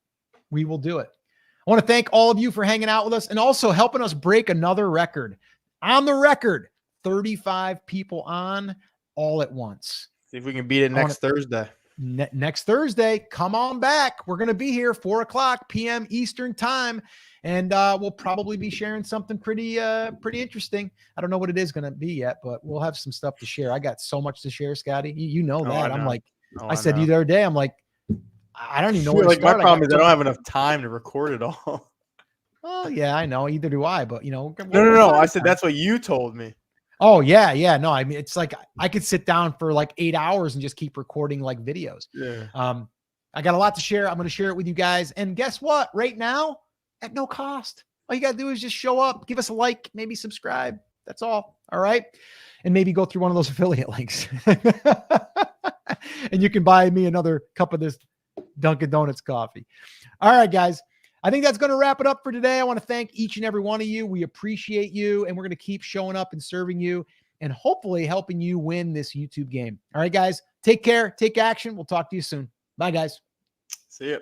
We will do it. I want to thank all of you for hanging out with us and also helping us break another record. On the record, 35 people on all at once. See if we can beat it next Thursday. Next Thursday, come on back. We're going to be here 4:00 p.m. Eastern time. And we'll probably be sharing something pretty interesting. I don't know what it is going to be yet, but we'll have some stuff to share. I got so much to share, Scotty. You know that. I'm like, I said to you the other day, I'm like, I don't even know where to start. My problem is I don't have enough time to record it all. Oh yeah, I know. Either do I. But No. I said that's what you told me. Oh yeah. No, I mean, it's like I could sit down for like 8 hours and just keep recording like videos. Yeah. I got a lot to share. I'm going to share it with you guys. And guess what? Right now, at no cost. All you got to do is just show up, give us a like, maybe subscribe. That's all. All right. And maybe go through one of those affiliate links. And you can buy me another cup of this Dunkin' Donuts coffee. All right, guys. I think that's going to wrap it up for today. I want to thank each and every one of you. We appreciate you, and we're going to keep showing up and serving you and hopefully helping you win this YouTube game. All right, guys. Take care. Take action. We'll talk to you soon. Bye, guys. See ya.